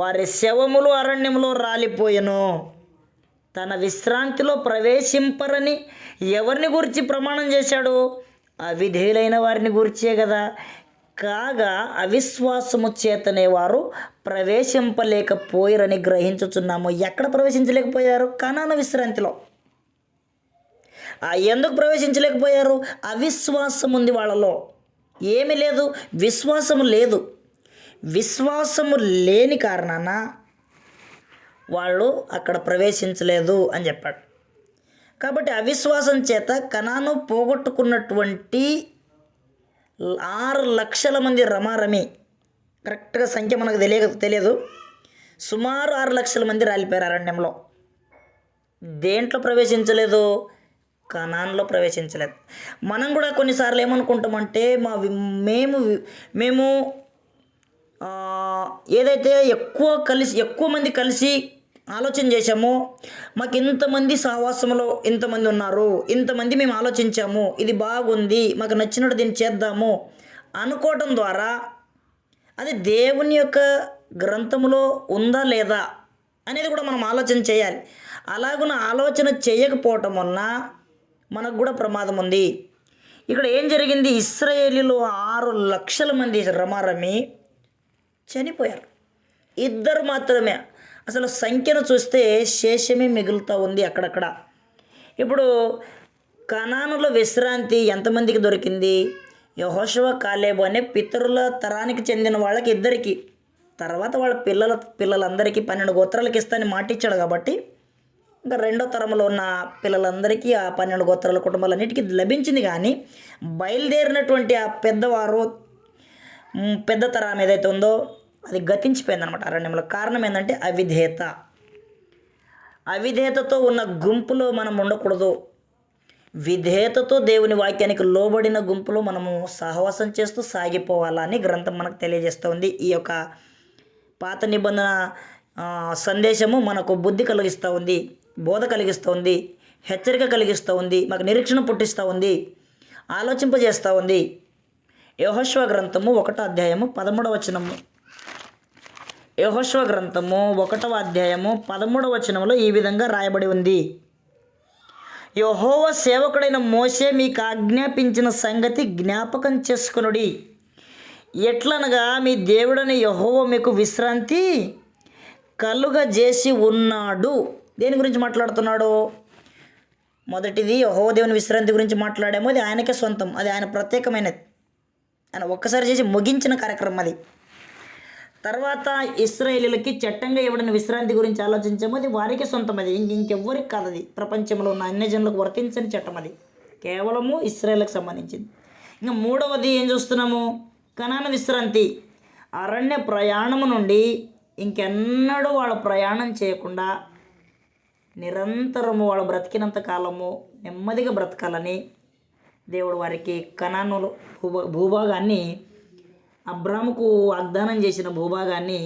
వారి శవములు అరణ్యంలో రాలిపోయెను. తన విశ్రాంతిలో ప్రవేశింపరని ఎవరిని గురించి ప్రమాణం చేశాడు? అవిధేయులైన వారిని గురించే కదా. కాగా అవిశ్వాసము చేతనే వారు ప్రవేశింపలేకపోయారని గ్రహించుచున్నాము. ఎక్కడ ప్రవేశించలేకపోయారు? కనాను విశ్రాంతిలో. ఎందుకు ప్రవేశించలేకపోయారు? అవిశ్వాసం ఉంది వాళ్ళలో. ఏమీ లేదు, విశ్వాసము లేదు. విశ్వాసము లేని కారణాన వాళ్ళు అక్కడ ప్రవేశించలేదు అని చెప్పాడు. కాబట్టి అవిశ్వాసం చేత కనాను పోగొట్టుకున్నటువంటి 6 లక్షల మంది రమారమి, కరెక్ట్గా సంఖ్య మనకు తెలియదు, సుమారు 6 లక్షల మంది రాలిపోయారు అరణ్యంలో. దేంట్లో ప్రవేశించలేదు? కనాన్లో ప్రవేశించలేదు. మనం కూడా కొన్నిసార్లు ఏమనుకుంటామంటే మేము ఏదైతే ఎక్కువ మంది కలిసి ఆలోచన చేశామో, మాకు ఇంతమంది సహవాసంలో ఇంతమంది ఉన్నారు, ఇంతమంది మేము ఆలోచించాము, ఇది బాగుంది, మాకు నచ్చినట్టు దీన్ని చేద్దాము అనుకోవటం ద్వారా అది దేవుని యొక్క గ్రంథములో ఉందా లేదా అనేది కూడా మనం ఆలోచన చేయాలి. అలాగున ఆలోచన చేయకపోవటం వలన మనకు కూడా ప్రమాదం ఉంది. ఇక్కడ ఏం జరిగింది? ఇశ్రాయేలీలో 6 లక్షల మంది రమారమి చనిపోయారు. 2 మాత్రమే. అసలు సంఖ్యను చూస్తే శేషమే మిగులుతూ ఉంది అక్కడక్కడ. ఇప్పుడు కనానులో విశ్రాంతి ఎంతమందికి దొరికింది? యెహోషువ, కాలేబు అనే పితరుల తరానికి చెందిన వాళ్ళకి 2కి. తర్వాత వాళ్ళ పిల్లలందరికీ 12 గోత్రాలకు ఇస్తానని మాటిచ్చాడు కాబట్టి ఇంకా 2వ తరంలో ఉన్న పిల్లలందరికీ ఆ 12 గోత్రాల కుటుంబాలన్నిటికీ లభించింది. కానీ బయలుదేరినటువంటి ఆ పెద్ద తరం ఏదైతే ఉందో అది గతించిపోయిందనమాట అరణ్యంలో. కారణం ఏంటంటే అవిధేయతతో ఉన్న గుంపులో మనం ఉండకూడదు. విధేయతతో దేవుని వాక్యానికి లోబడిన గుంపులో మనము సహవాసం చేస్తూ సాగిపోవాలని గ్రంథం మనకు తెలియజేస్తూ ఉంది. ఈ యొక్క పాత నిబంధన సందేశము మనకు బుద్ధి కలిగిస్తూ ఉంది, బోధ కలిగిస్తూ ఉంది, హెచ్చరిక కలిగిస్తూ ఉంది, మాకు నిరీక్షణ పుట్టిస్తూ ఉంది, ఆలోచింపజేస్తూ ఉంది. యెహోషువ గ్రంథము 1వ అధ్యాయము 13వ వచనము. యెహోషువ గ్రంథము 1వ అధ్యాయము 13వ వచనంలో ఈ విధంగా రాయబడి ఉంది. యెహోవా సేవకుడైన మోషే మీకు ఆజ్ఞాపించిన సంగతి జ్ఞాపకం చేసుకొనుడి. ఎట్లనగా మీ దేవుడని యెహోవా మీకు విశ్రాంతి కలుగజేసి ఉన్నాడు. దేని గురించి మాట్లాడుతున్నాడు? మొదటిది యెహోవా దేవుని విశ్రాంతి గురించి మాట్లాడేమో అది ఆయనకే సొంతం, అది ఆయన ప్రత్యేకమైనది, ఆయన ఒక్కసారి చేసి ముగించిన కార్యక్రమం అది. తర్వాత ఇశ్రాయేలీలకి చట్టంగా ఇవ్వడని విశ్రాంతి గురించి ఆలోచించాము, అది వారికే సొంతం, అది ఇంకెవ్వరికి కాదు, అది ప్రపంచంలో ఉన్న అన్ని జనులకు వర్తించని చట్టం, అది కేవలము ఇశ్రాయేలుకు సంబంధించింది. ఇంకా 3వది ఏం చూస్తున్నాము? కనాను విశ్రాంతి. అరణ్య ప్రయాణము నుండి ఇంకెన్నడూ వాళ్ళు ప్రయాణం చేయకుండా నిరంతరము వాళ్ళు బ్రతికినంత కాలము నెమ్మదిగా బ్రతకాలని దేవుడు వారికి కనాను భూభాగాన్ని, అబ్రాముకు వాగ్దానం చేసిన భూభాగాన్ని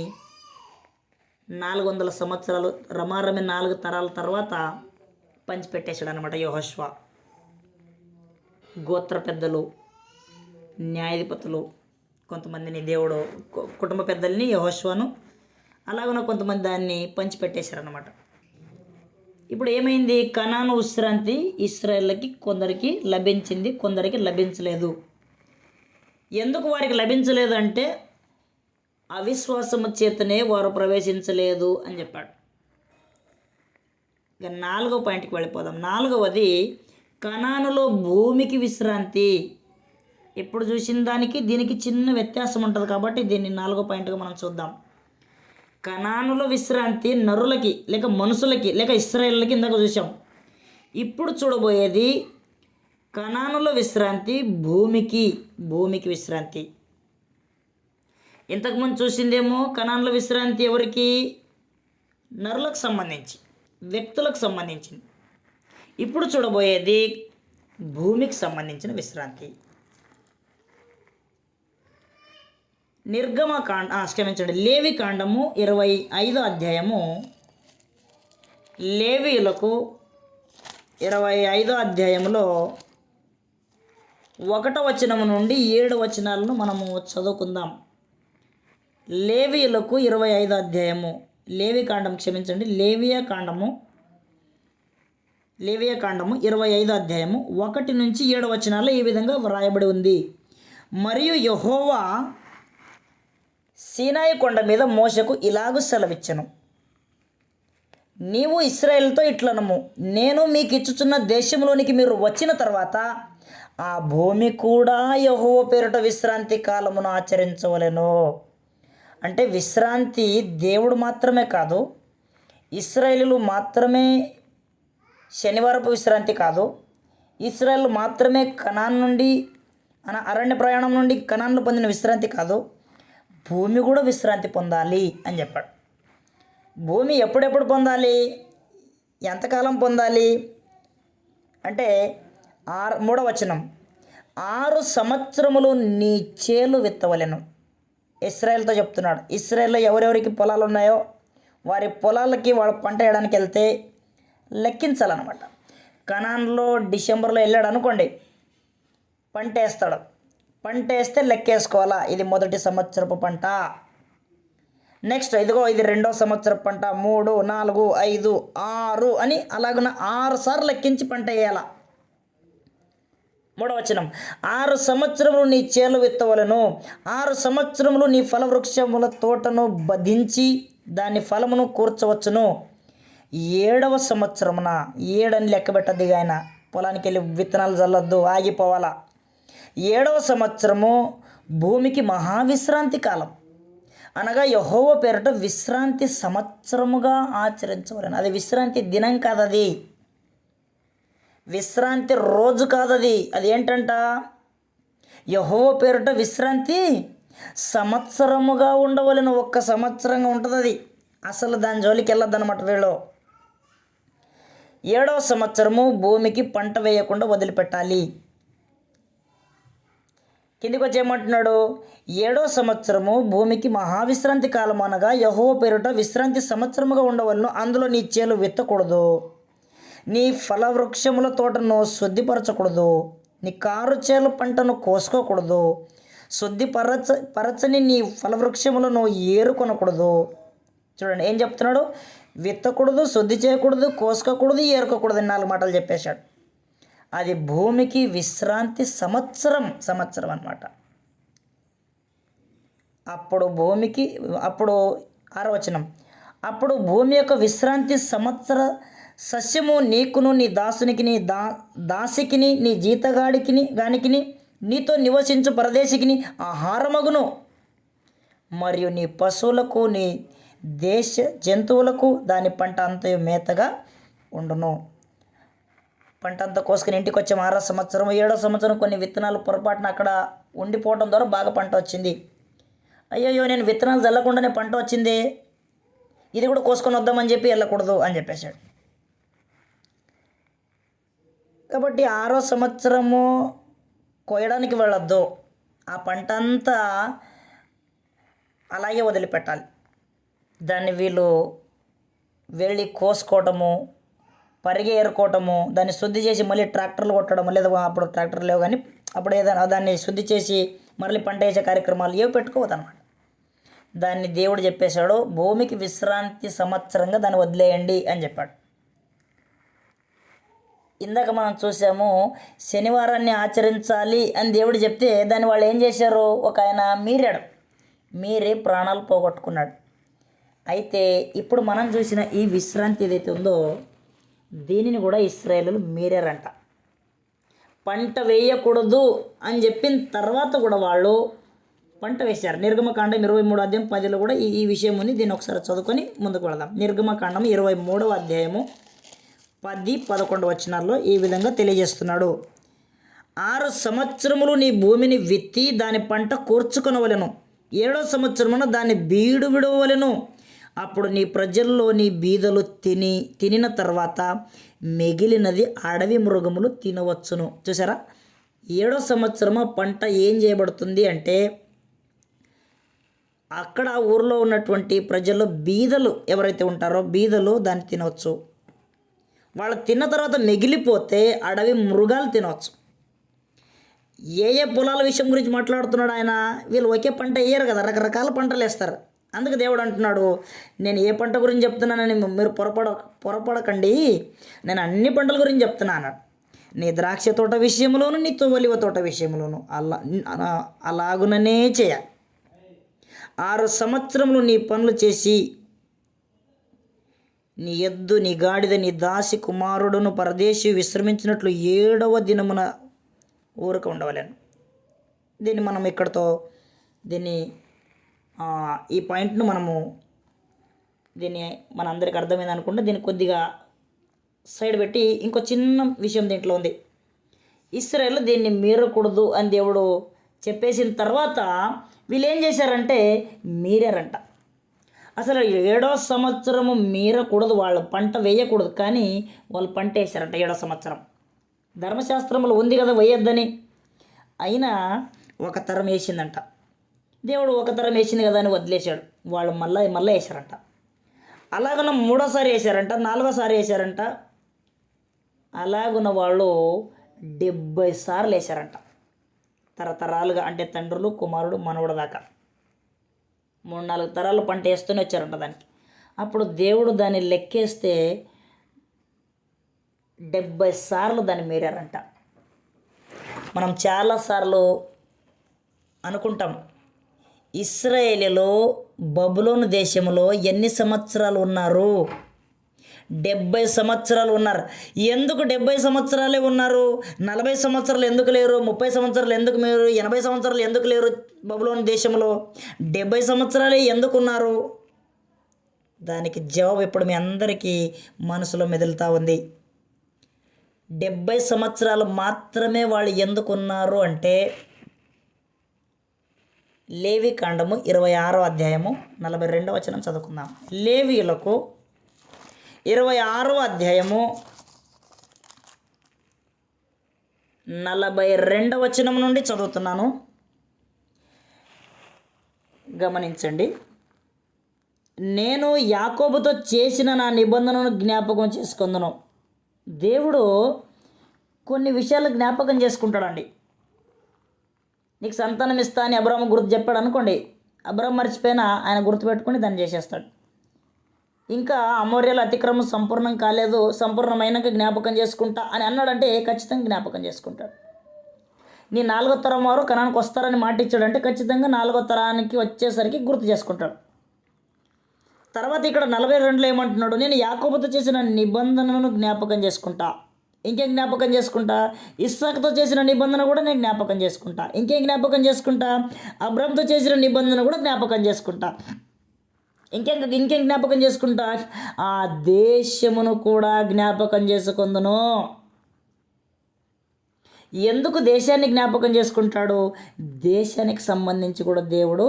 400 సంవత్సరాలు రమారమి 4 తరాల తర్వాత పంచిపెట్టేశాడు అనమాట యెహోషువ. గోత్ర పెద్దలు, న్యాయాధిపతులు కొంతమందిని దేవుడు, కుటుంబ పెద్దల్ని యెహోషువను, అలాగనే కొంతమంది దాన్ని పంచిపెట్టేశారనమాట. ఇప్పుడు ఏమైంది? కనాను విశ్రాంతి ఇశ్రాయేలుకి కొందరికి లభించింది, కొందరికి లభించలేదు. ఎందుకు వారికి లభించలేదు అంటే అవిశ్వాసము చేతనే వారు ప్రవేశించలేదు అని చెప్పాడు. ఇక 4వ పాయింట్కి వెళ్ళిపోదాం. 4వది కనానులో భూమికి విశ్రాంతి. ఇప్పుడు చూసిన దానికి దీనికి చిన్న వ్యత్యాసం ఉంటుంది కాబట్టి దీన్ని 4వ పాయింట్గా మనం చూద్దాం. కనానులో విశ్రాంతి నరులకి లేక మనుషులకి లేక ఇశ్రాయేలులకి ఇందాక చూసాం. ఇప్పుడు చూడబోయేది కనానులో విశ్రాంతి భూమికి విశ్రాంతి. ఇంతకుముందు చూసిందేమో కనానులో విశ్రాంతి ఎవరికి? నరులకు సంబంధించి, వ్యక్తులకు సంబంధించింది. ఇప్పుడు చూడబోయేది భూమికి సంబంధించిన విశ్రాంతి. లేవి కాండము 25వ అధ్యాయము లేవీయులకు 25వ అధ్యాయంలో 1వ వచనం నుండి 7 వచనాలను మనము చదువుకుందాం. లేవీయులకు 25వ అధ్యాయము, లేవియా కాండము 25వ అధ్యాయము 1 నుంచి 7 వచనాల్లో ఈ విధంగా వ్రాయబడి ఉంది. మరియు యెహోవా సీనాయి కొండ మీద మోషకు ఇలాగు సెలవిచ్చెను, నీవు ఇశ్రాయేలుతో ఇట్లనము, నేను మీకు ఇచ్చుచున్న దేశంలోనికి మీరు వచ్చిన తర్వాత ఆ భూమి కూడా యెహోవా పేరిట విశ్రాంతి కాలమును ఆచరించవలెను. అంటే విశ్రాంతి దేవుడు మాత్రమే కాదు, ఇశ్రాయేలు మాత్రమే శనివారపు విశ్రాంతి కాదు, ఇశ్రాయేలు మాత్రమే కనాన్ నుండి అరణ్య ప్రయాణం నుండి కనాన్లో పొందిన విశ్రాంతి కాదు, భూమి కూడా విశ్రాంతి పొందాలి అని చెప్పాడు. భూమి ఎప్పుడెప్పుడు పొందాలి, ఎంతకాలం పొందాలి అంటే 3వ వచనం, 6 సంవత్సరములు నీ చేలు విత్తవలెను. ఇశ్రాయేలుతో చెప్తున్నాడు. ఇశ్రాయేల్లో ఎవరెవరికి పొలాలు ఉన్నాయో వారి పొలాలకి వాడు పంట వేయడానికి వెళ్తే లెక్కించాలన్నమాట. కనాన్లో డిసెంబర్లో వెళ్ళాడు అనుకోండి, పంట వేస్తాడు. పంట వేస్తే లెక్కేసుకోవాలా, ఇది మొదటి సంవత్సరపు పంట, నెక్స్ట్ ఇదిగో ఇది 2వ సంవత్సరపు పంట, 3, 4, 5, 6 అని అలాగున 6 సార్లు లెక్కించి పంట వేయాల. 3వ వచనం, 6 సంవత్సరములు నీ చేలు విత్తవలను, 6 సంవత్సరములు నీ ఫలవృక్షముల తోటను బధించి దాని ఫలమును కూర్చవచ్చును. 7వ సంవత్సరమున, 7 అని లెక్క పెట్టద్దు, ఆయన పొలానికి వెళ్ళి విత్తనాలు చల్లొద్దు, ఆగిపోవాలా. 7వ సంవత్సరము భూమికి మహావిశ్రాంతి కాలం, అనగా యెహోవా పేరిట విశ్రాంతి సంవత్సరముగా ఆచరించవలెను. అది విశ్రాంతి దినం కాదది, విశ్రాంతి రోజు కాదది. అది ఏంటంట, యెహోవా పేరిట విశ్రాంతి సంవత్సరముగా ఉండవలెను. 1 సంవత్సరంగా ఉంటుంది అది, అసలు దాని జోలికి వెళ్ళొద్దన్నమాట వీళ్ళు. 7వ సంవత్సరము భూమికి పంట వేయకుండా వదిలిపెట్టాలి. కిందికి వచ్చేయమంటున్నాడు, 7వ సంవత్సరము భూమికి మహావిశ్రాంతి కాలం, అనగా యెహోవా పేరిట విశ్రాంతి సంవత్సరముగా ఉండవలను. అందులో నీ చేలు విత్తకూడదు, నీ ఫలవృక్షముల తోటను శుద్ధిపరచకూడదు, నీ కారు చేలు పంటను కోసుకోకూడదు, పరచని నీ ఫలవృక్షములను ఏరుకొనకూడదు. చూడండి ఏం చెప్తున్నాడు, విత్తకూడదు, శుద్ధి చేయకూడదు, కోసుకోకూడదు, ఏరుకోకూడదు, 4 మాటలు చెప్పేశాడు. అది భూమికి విశ్రాంతి సంవత్సరం అన్నమాట. అప్పుడు 6వ వచనం, అప్పుడు భూమి యొక్క విశ్రాంతి సంవత్సర సస్యము నీకును నీ దాసునికి నీ దాసికిని నీ జీతగాడికిని నీతో నివసించు పరదేశికిని ఆహారమగును. మరియు నీ పశువులకు నీ దేశ జంతువులకు దాని పంట అంతయు మేతగా ఉండును. పంట అంతా కోసుకుని ఇంటికి వచ్చే 6వ సంవత్సరం 7వ సంవత్సరం కొన్ని విత్తనాలు పొరపాటున అక్కడ ఉండిపోవడం ద్వారా బాగా పంట వచ్చింది. అయ్యయ్యో నేను విత్తనాలు చల్లకుండానే పంట వచ్చింది, ఇది కూడా కోసుకొని వద్దామని చెప్పి వెళ్ళకూడదు అని చెప్పేశాడు. కాబట్టి 6వ సంవత్సరము కోయడానికి వెళ్ళొద్దు, ఆ పంట అంతా అలాగే వదిలిపెట్టాలి. దాన్ని వీళ్ళు వెళ్ళి కోసుకోవటము, పరిగె ఏరుకోవటము, దాన్ని శుద్ధి చేసి మళ్ళీ ట్రాక్టర్లు కొట్టడం, లేదా అప్పుడు ట్రాక్టర్లు లేవు కానీ అప్పుడు ఏదైనా దాన్ని శుద్ధి చేసి మళ్ళీ పంట వేసే కార్యక్రమాలు ఏవి పెట్టుకోవద్దు అన్నమాట. దాన్ని దేవుడు చెప్పేశాడు, భూమికి విశ్రాంతి సంవత్సరంగా దాన్ని వదిలేయండి అని చెప్పాడు. ఇందాక మనం చూసాము, శనివారాన్ని ఆచరించాలి అని దేవుడు చెప్తే దాన్ని వాళ్ళు ఏం చేశారు, ఒక ఆయన మీరే ప్రాణాలు పోగొట్టుకున్నాడు. అయితే ఇప్పుడు మనం చూసిన ఈ విశ్రాంతి ఏదైతే ఉందో దీనిని కూడా ఇశ్రాయేలులు మీరారంట. పంట వేయకూడదు అని చెప్పిన తర్వాత కూడా వాళ్ళు పంట వేశారు. నిర్గమకాండం 23వ అధ్యాయం 10లో కూడా ఈ విషయం ఉంది. దీన్ని ఒకసారి చదువుకొని ముందుకు వెళదాం. నిర్గమకాండం 23వ అధ్యాయము 10-11 వచనాల్లో ఈ విధంగా తెలియజేస్తున్నాడు. 6 సంవత్సరములు నీ భూమిని విత్తి దాని పంట కూర్చుకొనవలెను, 7వ సంవత్సరమున దాన్ని బీడు విడవలెను. అప్పుడు నీ ప్రజల్లో నీ బీదలు తినిన తర్వాత మిగిలినది అడవి మృగములు తినవచ్చును. చూసారా, 7వ సంవత్సరము పంట ఏం చేయబడుతుంది అంటే అక్కడ ఊరిలో ఉన్నటువంటి ప్రజల్లో బీదలు ఎవరైతే ఉంటారో బీదలు దాన్ని తినవచ్చు. వాళ్ళు తిన్న తర్వాత మిగిలిపోతే అడవి మృగాలు తినవచ్చు. ఏ ఏ పొలాల విషయం గురించి మాట్లాడుతున్నాడు ఆయన? వీళ్ళు ఒకే పంట వేయరు కదా, రకరకాల పంటలు వేస్తారు. అందుకు దేవుడు అంటున్నాడు, నేను ఏ పంట గురించి చెప్తున్నానని మీరు పొరపడకండి, నేను అన్ని పంటల గురించి చెప్తున్నా అన్నాడు. నీ ద్రాక్ష తోట విషయంలోను, నీ ఒలివ తోట విషయంలోను అలాగుననే చేయాలి. 6 సంవత్సరములు నీ పనులు చేసి నీ ఎద్దు, నీ గాడిద, నీ దాసి కుమారుడును పరదేశి విశ్రమించినట్లు 7వ దినమున ఊరక ఉండవలేను. దీన్ని మనం ఇక్కడతో ఈ పాయింట్ను దీన్ని మన అందరికి అర్థమైంది అనుకుంటే దీన్ని కొద్దిగా సైడ్ పెట్టి ఇంకో చిన్న విషయం దీంట్లో ఉంది. ఇశ్రాయేలు దీన్ని మీరకూడదు అని దేవుడు చెప్పేసిన తర్వాత వీళ్ళు ఏం చేశారంటే మీరారంట. అసలు 7వ సంవత్సరము మీరకూడదు, వాళ్ళు పంట వేయకూడదు, కానీ వాళ్ళు పంట వేశారంట 7వ సంవత్సరం. ధర్మశాస్త్రంలో ఉంది కదా వేయొద్దని, అయినా ఒక తరం వేసిందంట. దేవుడు ఒక తరం వేసింది కదా అని వదిలేశాడు. వాళ్ళు మళ్ళీ వేశారంట. అలాగన 3వసారి వేశారంట, 4వసారి వేశారంట. అలాగున్న వాళ్ళు 70 సార్లు వేశారంట. తరతరాలుగా, అంటే తండ్రులు, కుమారుడు, మనవడు దాకా 3-4 తరాలు పంట వేస్తూనే వచ్చారంట దానికి. అప్పుడు దేవుడు దాన్ని లెక్కేస్తే 70 సార్లు దాన్ని మీరారంట. మనం చాలాసార్లు అనుకుంటాం, ఇశ్రాయేలులో బబులోను దేశంలో ఎన్ని సంవత్సరాలు ఉన్నారు? 70 సంవత్సరాలు ఉన్నారు. ఎందుకు 70 సంవత్సరాలే ఉన్నారు? 40 సంవత్సరాలు ఎందుకు లేరు? 30 సంవత్సరాలు ఎందుకు లేరు? 80 సంవత్సరాలు ఎందుకు లేరు? బబులోను దేశంలో 70 సంవత్సరాలే ఎందుకు ఉన్నారు? దానికి జవాబు ఇప్పుడు మీ అందరికీ మనసులో మెదులుతూ ఉంది. 70 సంవత్సరాలు మాత్రమే వాళ్ళు ఎందుకున్నారు అంటే, లేవి కాండము 26వ అధ్యాయము 42వ వచనం చదువుకుందాం. లేవీయులకు 26వ అధ్యాయము 42వ వచనం నుండి చదువుతున్నాను, గమనించండి. నేను యాకోబుతో చేసిన నా నిబంధనను జ్ఞాపకం చేసుకుందును. దేవుడు కొన్ని విషయాలు జ్ఞాపకం చేసుకుంటాడండి. నీకు సంతానం ఇస్తా అని అబ్రాహాము గుర్తు చెప్పాడు అనుకోండి, అబ్రాహాము మర్చిపోయినా ఆయన గుర్తుపెట్టుకుని దాన్ని చేసేస్తాడు. ఇంకా అమోర్యాల అతిక్రమం సంపూర్ణం కాలేదు, సంపూర్ణమైనాక జ్ఞాపకం చేసుకుంటా అని అన్నాడంటే ఖచ్చితంగా జ్ఞాపకం చేసుకుంటాడు. నీ 4వ తరం వారు కనానికి వస్తారని మాట ఇచ్చాడంటే ఖచ్చితంగా 4వ తరానికి వచ్చేసరికి గుర్తు చేసుకుంటాడు. తర్వాత ఇక్కడ 42లో ఏమంటున్నాడు? నేను యాకోబుతో చేసిన నిబంధనను జ్ఞాపకం చేసుకుంటా. ఇంకేం జ్ఞాపకం చేసుకుంటా? ఇస్సాకుతో చేసిన నిబంధన కూడా నేను జ్ఞాపకం చేసుకుంటా. ఇంకేం జ్ఞాపకం చేసుకుంటా? అబ్రాహాముతో చేసిన నిబంధన కూడా జ్ఞాపకం చేసుకుంటా. ఇంకేం జ్ఞాపకం చేసుకుంటా? ఆ దేశమును కూడా జ్ఞాపకం చేసుకుందును. ఎందుకు దేశాన్ని జ్ఞాపకం చేసుకుంటాడు? దేశానికి సంబంధించి కూడా దేవుడు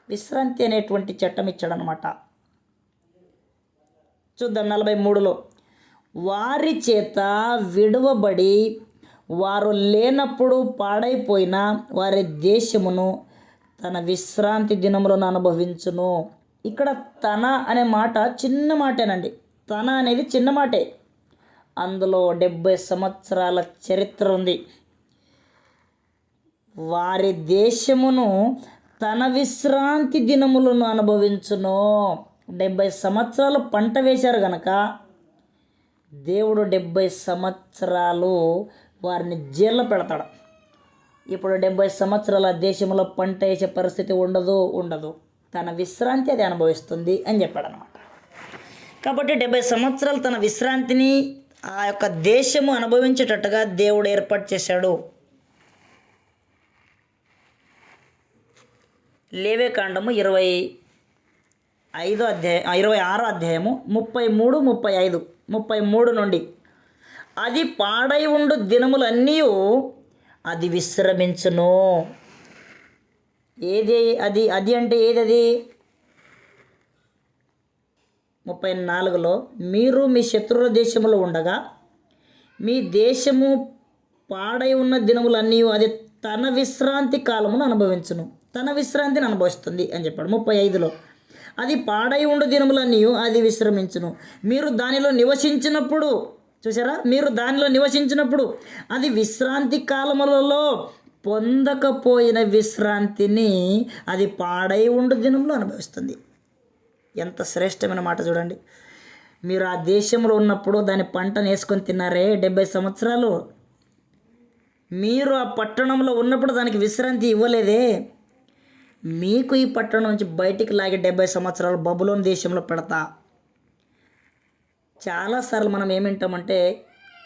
విశ్రాంతి అనేటువంటి చట్టం ఇచ్చాడనమాట. చూద్దాం 43లో, వారి చేత విడువబడి వారు లేనప్పుడు పాడైపోయిన వారి దేశమును తన విశ్రాంతి దినములను అనుభవించును. ఇక్కడ తన అనే మాట చిన్న మాటేనండి. తన అనేది చిన్న మాటే, అందులో 70 సంవత్సరాల చరిత్ర ఉంది. వారి దేశమును తన విశ్రాంతి దినములను అనుభవించును. 70 సంవత్సరాలు పంట వేశారు గనక దేవుడు 70 సంవత్సరాలు వారిని జైల్లో పెడతాడు. ఇప్పుడు 70 సంవత్సరాల దేశంలో పంట వేసే పరిస్థితి ఉండదు. తన విశ్రాంతి అది అనుభవిస్తుంది అని చెప్పాడు అనమాట. కాబట్టి 70 సంవత్సరాలు తన విశ్రాంతిని ఆ యొక్క దేశము అనుభవించేటట్టుగా దేవుడు ఏర్పాటు చేశాడు. లేవే కాండము 26వ అధ్యాయము 33, 33 నుండి, అది పాడై ఉండు దినములన్నీ అది విశ్రమించును. ఏది అది అంటే ఏది? అది 34లో, మీరు మీ శత్రువుల దేశంలో ఉండగా మీ దేశము పాడై ఉన్న దినములన్నీ అది తన విశ్రాంతి కాలమును అనుభవించును, తన విశ్రాంతిని అనుభవిస్తుంది అని చెప్పాడు. 35లో, అది పాడై ఉండు దినములన్నీ అది విశ్రమించును. మీరు దానిలో నివసించినప్పుడు, చూసారా, మీరు దానిలో నివసించినప్పుడు అది విశ్రాంతి కాలములలో పొందకపోయిన విశ్రాంతిని అది పాడై ఉండు దినంలో అనుభవిస్తుంది. ఎంత శ్రేష్టమైన మాట చూడండి. మీరు ఆ దేశంలో ఉన్నప్పుడు దాని పంటను వేసుకొని తిన్నారే 70 సంవత్సరాలు, మీరు ఆ పట్టణంలో ఉన్నప్పుడు దానికి విశ్రాంతి ఇవ్వలేదే, మీకు ఈ పట్టణం నుంచి బయటికి లాగి 70 సంవత్సరాలు బబులోని దేశంలో పెడతా. చాలాసార్లు మనం ఏమింటామంటే,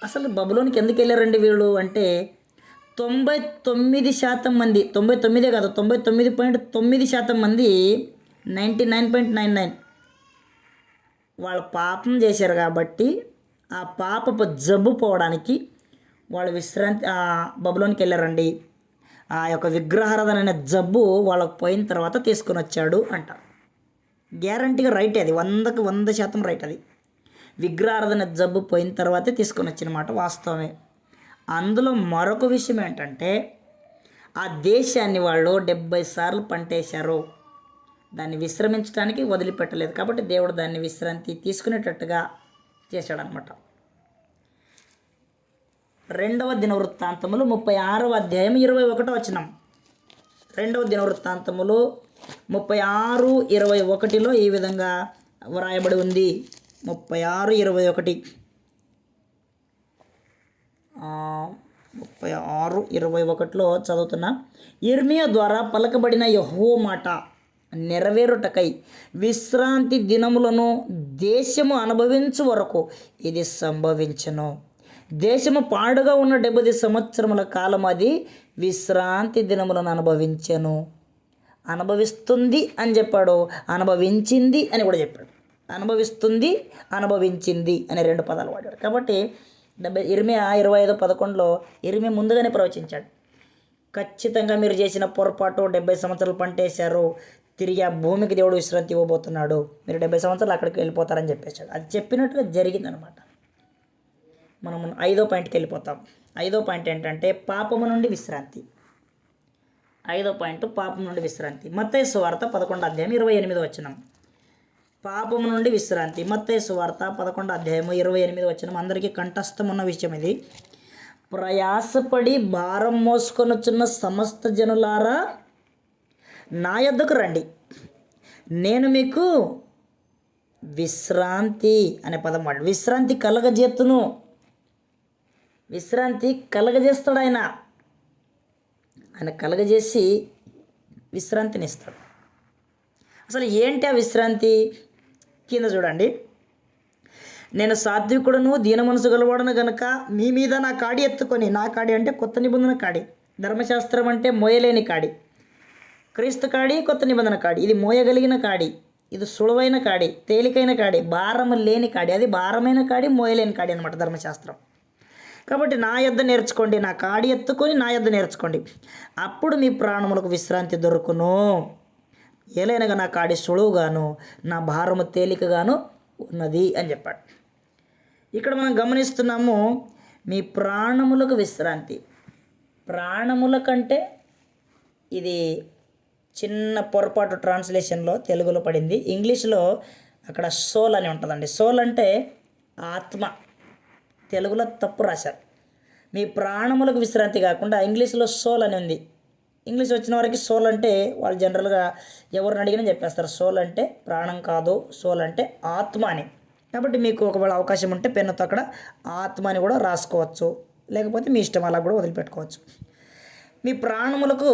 అసలు బబులోనికి ఎందుకు వెళ్ళారండి వీళ్ళు అంటే, 99% మంది, 99 కాదు 99.9% మంది, 99.99 వాళ్ళు పాపం చేశారు కాబట్టి ఆ పాపపు జబ్బు పోవడానికి వాళ్ళు బబులోనికి వెళ్ళారండి. ఆ యొక్క విగ్రహారాధన అనే జబ్బు వాళ్ళకు పోయిన తర్వాత తీసుకొని వచ్చాడు అంట. గ్యారంటీగా రైట్, అది 100కి 100% రైట్. అది విగ్రహారాధన జబ్బు పోయిన తర్వాతే తీసుకొని వచ్చిన మాట వాస్తవమే. అందులో మరొక విషయం ఏంటంటే, ఆ దేశాన్ని వాళ్ళు 70 సార్లు పంటేశారు, దాన్ని విశ్రమించడానికి వదిలిపెట్టలేదు. కాబట్టి దేవుడు దాన్ని విశ్రాంతి తీసుకునేటట్టుగా చేశాడనమాట. 2వ దినవృత్తాంతములు 36వ అధ్యాయం 21వ వచనం. 2వ దినవృత్తాంతములు 36:21లో ఈ విధంగా వ్రాయబడి ఉంది. 36:21 36:21లో చదువుతున్నా. యిర్మీయా ద్వారా పలకబడిన యెహోవా మాట నెరవేరుటకై విశ్రాంతి దినములను దేశము అనుభవించు వరకు ఇది సంభవించను. దేశము పాడుగా ఉన్న 70 సంవత్సరముల కాలం అది విశ్రాంతి దినములను అనుభవిస్తుంది అని చెప్పాడు, అనుభవించింది అని కూడా చెప్పాడు. అనుభవిస్తుంది, అనుభవించింది అనే 2 పదాలు వాడాడు. కాబట్టి యిర్మీయా 25:11లో యిర్మీయా ముందుగానే ప్రవచించాడు, ఖచ్చితంగా మీరు చేసిన పొరపాటు 70 సంవత్సరాలు పంటేశారు, తిరిగి ఆ భూమికి దేవుడు విశ్రాంతి ఇవ్వబోతున్నాడు, మీరు 70 సంవత్సరాలు అక్కడికి వెళ్ళిపోతారని చెప్పేశాడు. అది చెప్పినట్టుగా జరిగిందనమాట. మనం 5వ పాయింట్కి వెళ్ళిపోతాం. 5వ పాయింట్ ఏంటంటే పాపము నుండి విశ్రాంతి. 5వ పాయింట్ పాపము నుండి విశ్రాంతి. మత్తయి సువార్త 11వ అధ్యాయం 28వ వచనం. పాపము నుండి విశ్రాంతి. మత్తయి సువార్త 11వ అధ్యాయం 28వ వచనం. అందరికీ కంఠస్థం ఉన్న విషయం ఇది. ప్రయాసపడి భారం మోసుకొనుచున్న సమస్త జనులారా నా యొద్దకు రండి, నేను మీకు విశ్రాంతి అనే పదం వాడు. విశ్రాంతి కలగజేస్తును, విశ్రాంతి కలగజేస్తాడు ఆయన కలగజేసి విశ్రాంతిని ఇస్తాడు. అసలు ఏంటి ఆ విశ్రాంతి? కింద చూడండి. నేను సాత్వికుడును దీన మనసు గలవాడను గనుక మీ మీద నా కాడి ఎత్తుకొని, నా కాడి అంటే కొత్త నిబంధన కాడి, ధర్మశాస్త్రం అంటే మోయలేని కాడి, క్రీస్తు కాడి కొత్త నిబంధన కాడి. ఇది మోయగలిగిన కాడి, ఇది సులువైన కాడి, తేలికైన కాడి, భారం లేని కాడి. అది భారమైన కాడి, మోయలేని కాడి అనమాట ధర్మశాస్త్రం. కాబట్టి నా యొద్ద నేర్చుకోండి, నా కాడి ఎత్తుకొని నా యొద్ద నేర్చుకోండి, అప్పుడు మీ ప్రాణములకు విశ్రాంతి దొరుకును. ఏలైనగా నా కాడి సులువుగాను నా భారము తేలికగాను ఉన్నది అని చెప్పాడు. ఇక్కడ మనం గమనిస్తున్నాము, మీ ప్రాణములకు విశ్రాంతి. ప్రాణముల కంటే ఇది చిన్న పొరపాటు ట్రాన్స్లేషన్లో తెలుగులో పడింది. ఇంగ్లీష్లో అక్కడ సోల్ అని ఉంటుందండి. సోల్ అంటే ఆత్మ, తెలుగులో తప్పు రాశారు. మీ ప్రాణములకు విశ్రాంతి కాకుండా ఇంగ్లీష్లో సోల్ అని ఉంది. ఇంగ్లీష్ వచ్చిన వారికి సోల్ అంటే వాళ్ళు జనరల్గా ఎవరిని అడిగినా చెప్పేస్తారు, సోల్ అంటే ప్రాణం కాదు, సోల్ అంటే ఆత్మ అని. కాబట్టి మీకు ఒకవేళ అవకాశం ఉంటే పెన్నుతో అక్కడ ఆత్మ అని కూడా రాసుకోవచ్చు, లేకపోతే మీ ఇష్టం, అలా కూడా వదిలిపెట్టుకోవచ్చు. మీ ప్రాణములకు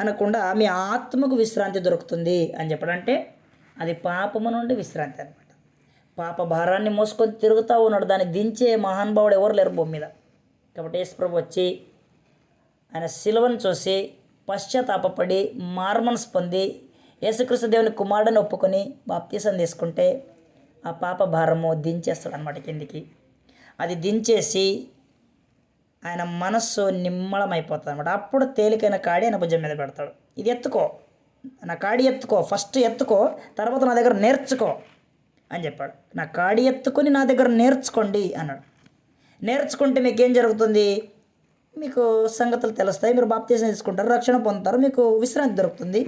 అనకుండా మీ ఆత్మకు విశ్రాంతి దొరుకుతుంది అని చెప్పడంటే అది పాపము నుండి విశ్రాంతి అనమాట. పాప భారాన్ని మోసుకొని తిరుగుతూ ఉన్నాడు, దాన్ని దించే మహానుభావుడు ఎవరు లేరు భూమి మీద. కాబట్టి యేసుప్రభు వచ్చి ఆయన శిలువను చూసి పశ్చాత్తాపపడి మార్మనసు పొంది యేసుక్రీస్తు దేవుని కుమారుడిని ఒప్పుకొని బాప్తీసం తీసుకుంటే ఆ పాప భారము దించేస్తాడు అనమాట కిందికి. అది దించేసి ఆయన మనస్సు నిమ్మళమైపోతుంది అనమాట. అప్పుడు తేలికైన కాడి ఆయన భుజం మీద పెడతాడు. ఇది ఎత్తుకో, నా కాడి ఎత్తుకో, ఫస్ట్ ఎత్తుకో, తర్వాత నా దగ్గర నేర్చుకో అని చెప్పాడు. నా కాడి ఎత్తుకొని నా దగ్గర నేర్చుకోండి అన్నాడు. నేర్చుకుంటే మీకు ఏం జరుగుతుంది? మీకు సంగతులు తెలుస్తాయి, మీరు బాప్తీసం తీసుకుంటారు, రక్షణ పొందుతారు, మీకు విశ్రాంతి దొరుకుతుంది.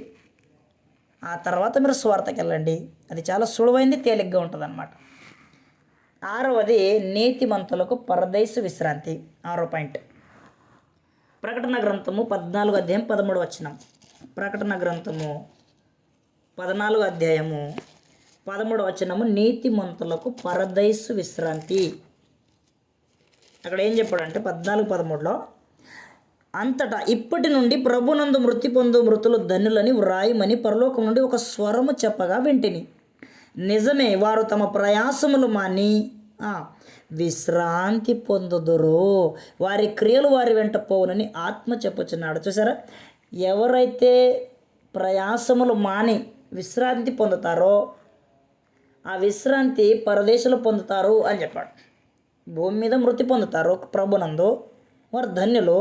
ఆ తర్వాత మీరు స్వార్థకి వెళ్ళండి. అది చాలా సులువైంది, తేలిగ్గా ఉంటుంది అన్నమాట. 6వది నీతిమంతులకు పరదేశ విశ్రాంతి. 6వ పాయింట్. ప్రకటన గ్రంథము 14 అధ్యాయం 13 వచనం. ప్రకటన గ్రంథము 14 అధ్యాయము 13 వచనము, నీతిమంతులకు పరదేశ విశ్రాంతి. అక్కడ ఏం చెప్పాడంటే 14:13లో, అంతటా ఇప్పటి నుండి ప్రభునందు మృతి పొందు మృతులు ధన్యులని వ్రాయమని పరలోకం నుండి ఒక స్వరము చెప్పగా వింటిని. నిజమే, వారు తమ ప్రయాసములు మాని విశ్రాంతి పొందుదురు, వారి క్రియలు వారి వెంట పోవునని ఆత్మ చెప్పుచున్నాడు. చూసారా, ఎవరైతే ప్రయాసములు మాని విశ్రాంతి పొందుతారో ఆ విశ్రాంతి పరదేశంలో పొందుతారు అని చెప్పాడు. భూమి మీద మృతి పొందుతారు ప్రభునందు, వారు ధన్యులు.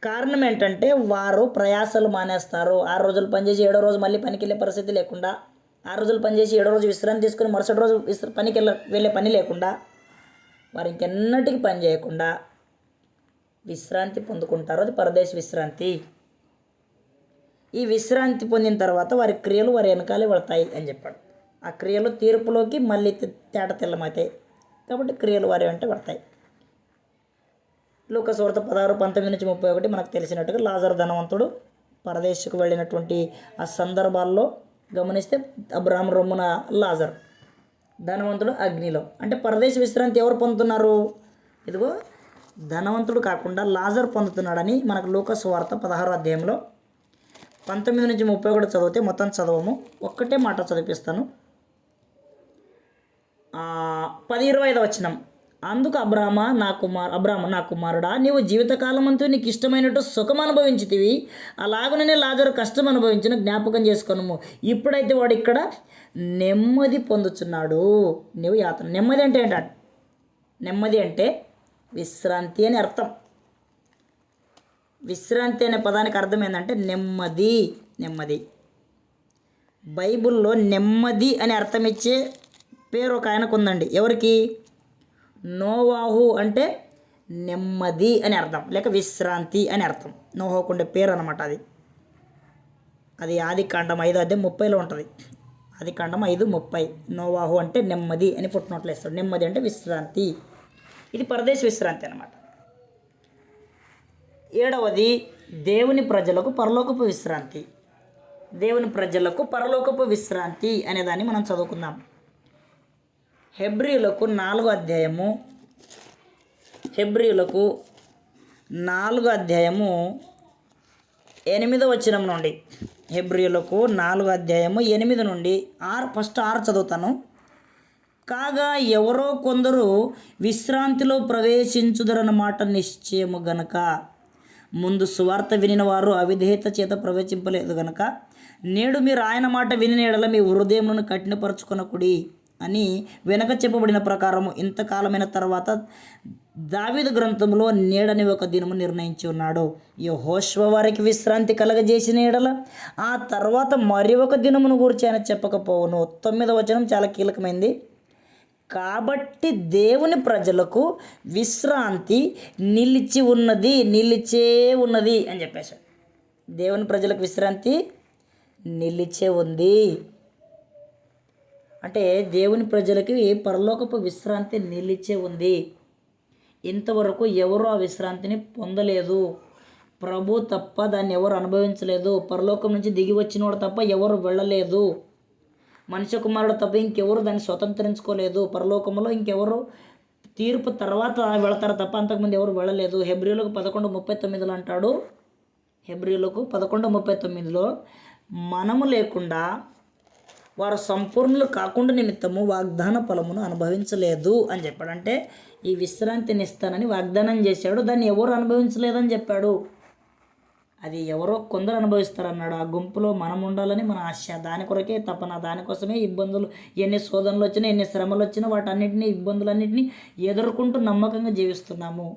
కారణం ఏంటంటే వారు ప్రయాసాలు మానేస్తారు. 6 రోజులు పనిచేసి 7వ రోజు మళ్ళీ పనికి వెళ్ళే పరిస్థితి లేకుండా, 6 రోజులు పనిచేసి 7వ రోజు విశ్రాంతి తీసుకుని మరుసటి రోజు పనికి వెళ్ళే పని లేకుండా, వారు ఇంకెన్నటికి పని చేయకుండా విశ్రాంతి పొందుకుంటారు. అది పరదేశ విశ్రాంతి. ఈ విశ్రాంతి పొందిన తర్వాత వారి క్రియలు వారి వెనకాలే పడతాయి అని చెప్పాడు. ఆ క్రియలు తీర్పులోకి మళ్ళీ తేట తెల్లమవుతాయి కాబట్టి క్రియలు వారి వెంట పడతాయి. లూకా సువార్త 16:19-31 మనకు తెలిసినట్టుగా లాజరు ధనవంతుడు పరదేశకు వెళ్ళినటువంటి ఆ సందర్భాల్లో గమనిస్తే అబ్రాహాము రొమ్మున లాజరు, ధనవంతుడు అగ్నిలో. అంటే పరదేశ విశ్రాంతి ఎవరు పొందుతున్నారు? ఇదిగో ధనవంతుడు కాకుండా లాజరు పొందుతున్నాడని మనకు లూకా సువార్త 16వ అధ్యాయంలో 19-31 చదివితే, మొత్తం చదవము, ఒక్కటే మాట చదివిస్తాను. 10-25 వచనం. అందుకు అబ్రామ నా కుమారుడా, నీవు జీవితకాలమంతా నీకు ఇష్టమైనట్టు సుఖం అనుభవించితివి, అలాగనే లాజరు కష్టం అనుభవించిన జ్ఞాపకం చేసుకొనుము. ఇప్పుడైతే వాడు ఇక్కడ నెమ్మది పొందుతున్నాడు, నీవు యాతన. నెమ్మది అంటే ఏంటంటే, నెమ్మది అంటే విశ్రాంతి అని అర్థం. విశ్రాంతి అనే పదానికి అర్థం ఏంటంటే నెమ్మది. నెమ్మది బైబిల్లో నెమ్మది అని అర్థం ఇచ్చే పేరు ఒక ఆయనకు ఉందండి. ఎవరికి? నోవాహు అంటే నెమ్మది అని అర్థం, లేక విశ్రాంతి అని అర్థం. నోవాహుకు ఉండే పేరు అనమాట అది. అది ఆదికాండం 5:30 ఉంటుంది. ఆదికాండం 5:30. నోవాహు అంటే నెమ్మది అని పుట్టినట్లు వేస్తాడు. నెమ్మది అంటే విశ్రాంతి. ఇది పరదేశ విశ్రాంతి అనమాట. 7వది దేవుని ప్రజలకు పరలోకపు విశ్రాంతి. దేవుని ప్రజలకు పరలోకపు విశ్రాంతి అనేదాన్ని మనం చదువుకుందాం. హెబ్రీయులకు 4వ అధ్యాయము 8వ వచనం నుండి, హెబ్రీయులకు 4వ అధ్యాయము 8 నుండి 6 చదువుతాను. కాగా ఎవరో కొందరు విశ్రాంతిలో ప్రవేశించుదరన్నమాట నిశ్చయము గనక, ముందు సువార్త వినిన వారు అవిధేయత చేత ప్రవేశింపలేదు గనక, నేడు మీరు ఆయన మాట విని ఎడల మీ హృదయములను కఠినపరచుకొనకుడి అని వెనక చెప్పబడిన ప్రకారము ఇంతకాలమైన తర్వాత దావీదు గ్రంథంలో నేడని ఒక దినము నిర్ణయించి ఉన్నాడు. యెహోషువ వారికి విశ్రాంతి కలగజేసిన ఎడల ఆ తర్వాత మరి ఒక దినమును గురించి ఆయన చెప్పకపోవును. 9వ వచనం చాలా కీలకమైంది. కాబట్టి దేవుని ప్రజలకు విశ్రాంతి నిలిచే ఉన్నది అని చెప్పేశాడు. దేవుని ప్రజలకు విశ్రాంతి నిలిచే ఉంది అంటే దేవుని ప్రజలకి పరలోకపు విశ్రాంతి నిలిచే ఉంది. ఇంతవరకు ఎవరు ఆ విశ్రాంతిని పొందలేదు. ప్రభు తప్ప దాన్ని ఎవరు అనుభవించలేదు. పరలోకం నుంచి దిగి వచ్చినవాడు తప్ప ఎవరు వెళ్ళలేదు. మనుష్య కుమారుడు తప్ప ఇంకెవరు దాన్ని స్వతంత్రించుకోలేదు. పరలోకంలో ఇంకెవరు తీర్పు తర్వాత వెళతారు తప్ప అంతకుముందు ఎవరు వెళ్ళలేదు. హెబ్రీయులకు 11:39 అంటాడు. హెబ్రీయులకు 11:39 మనము లేకుండా వారు సంపూర్ణులు కాకుండా నిమిత్తము వాగ్దాన ఫలమును అనుభవించలేదు అని చెప్పాడు. అంటే ఈ విశ్రాంతిని ఇస్తానని వాగ్దానం చేశాడు, దాన్ని ఎవరు అనుభవించలేదని చెప్పాడు. అది ఎవరో కొందరు అనుభవిస్తారన్నాడు. ఆ గుంపులో మనం ఉండాలని మన ఆశ, దాని కొరకే తపన, దానికోసమే ఇబ్బందులు, ఎన్ని శోధనలు వచ్చినా ఎన్ని శ్రమలు వచ్చినా వాటన్నిటిని ఇబ్బందులన్నింటినీ ఎదుర్కొంటూ నమ్మకంగా జీవిస్తున్నాము.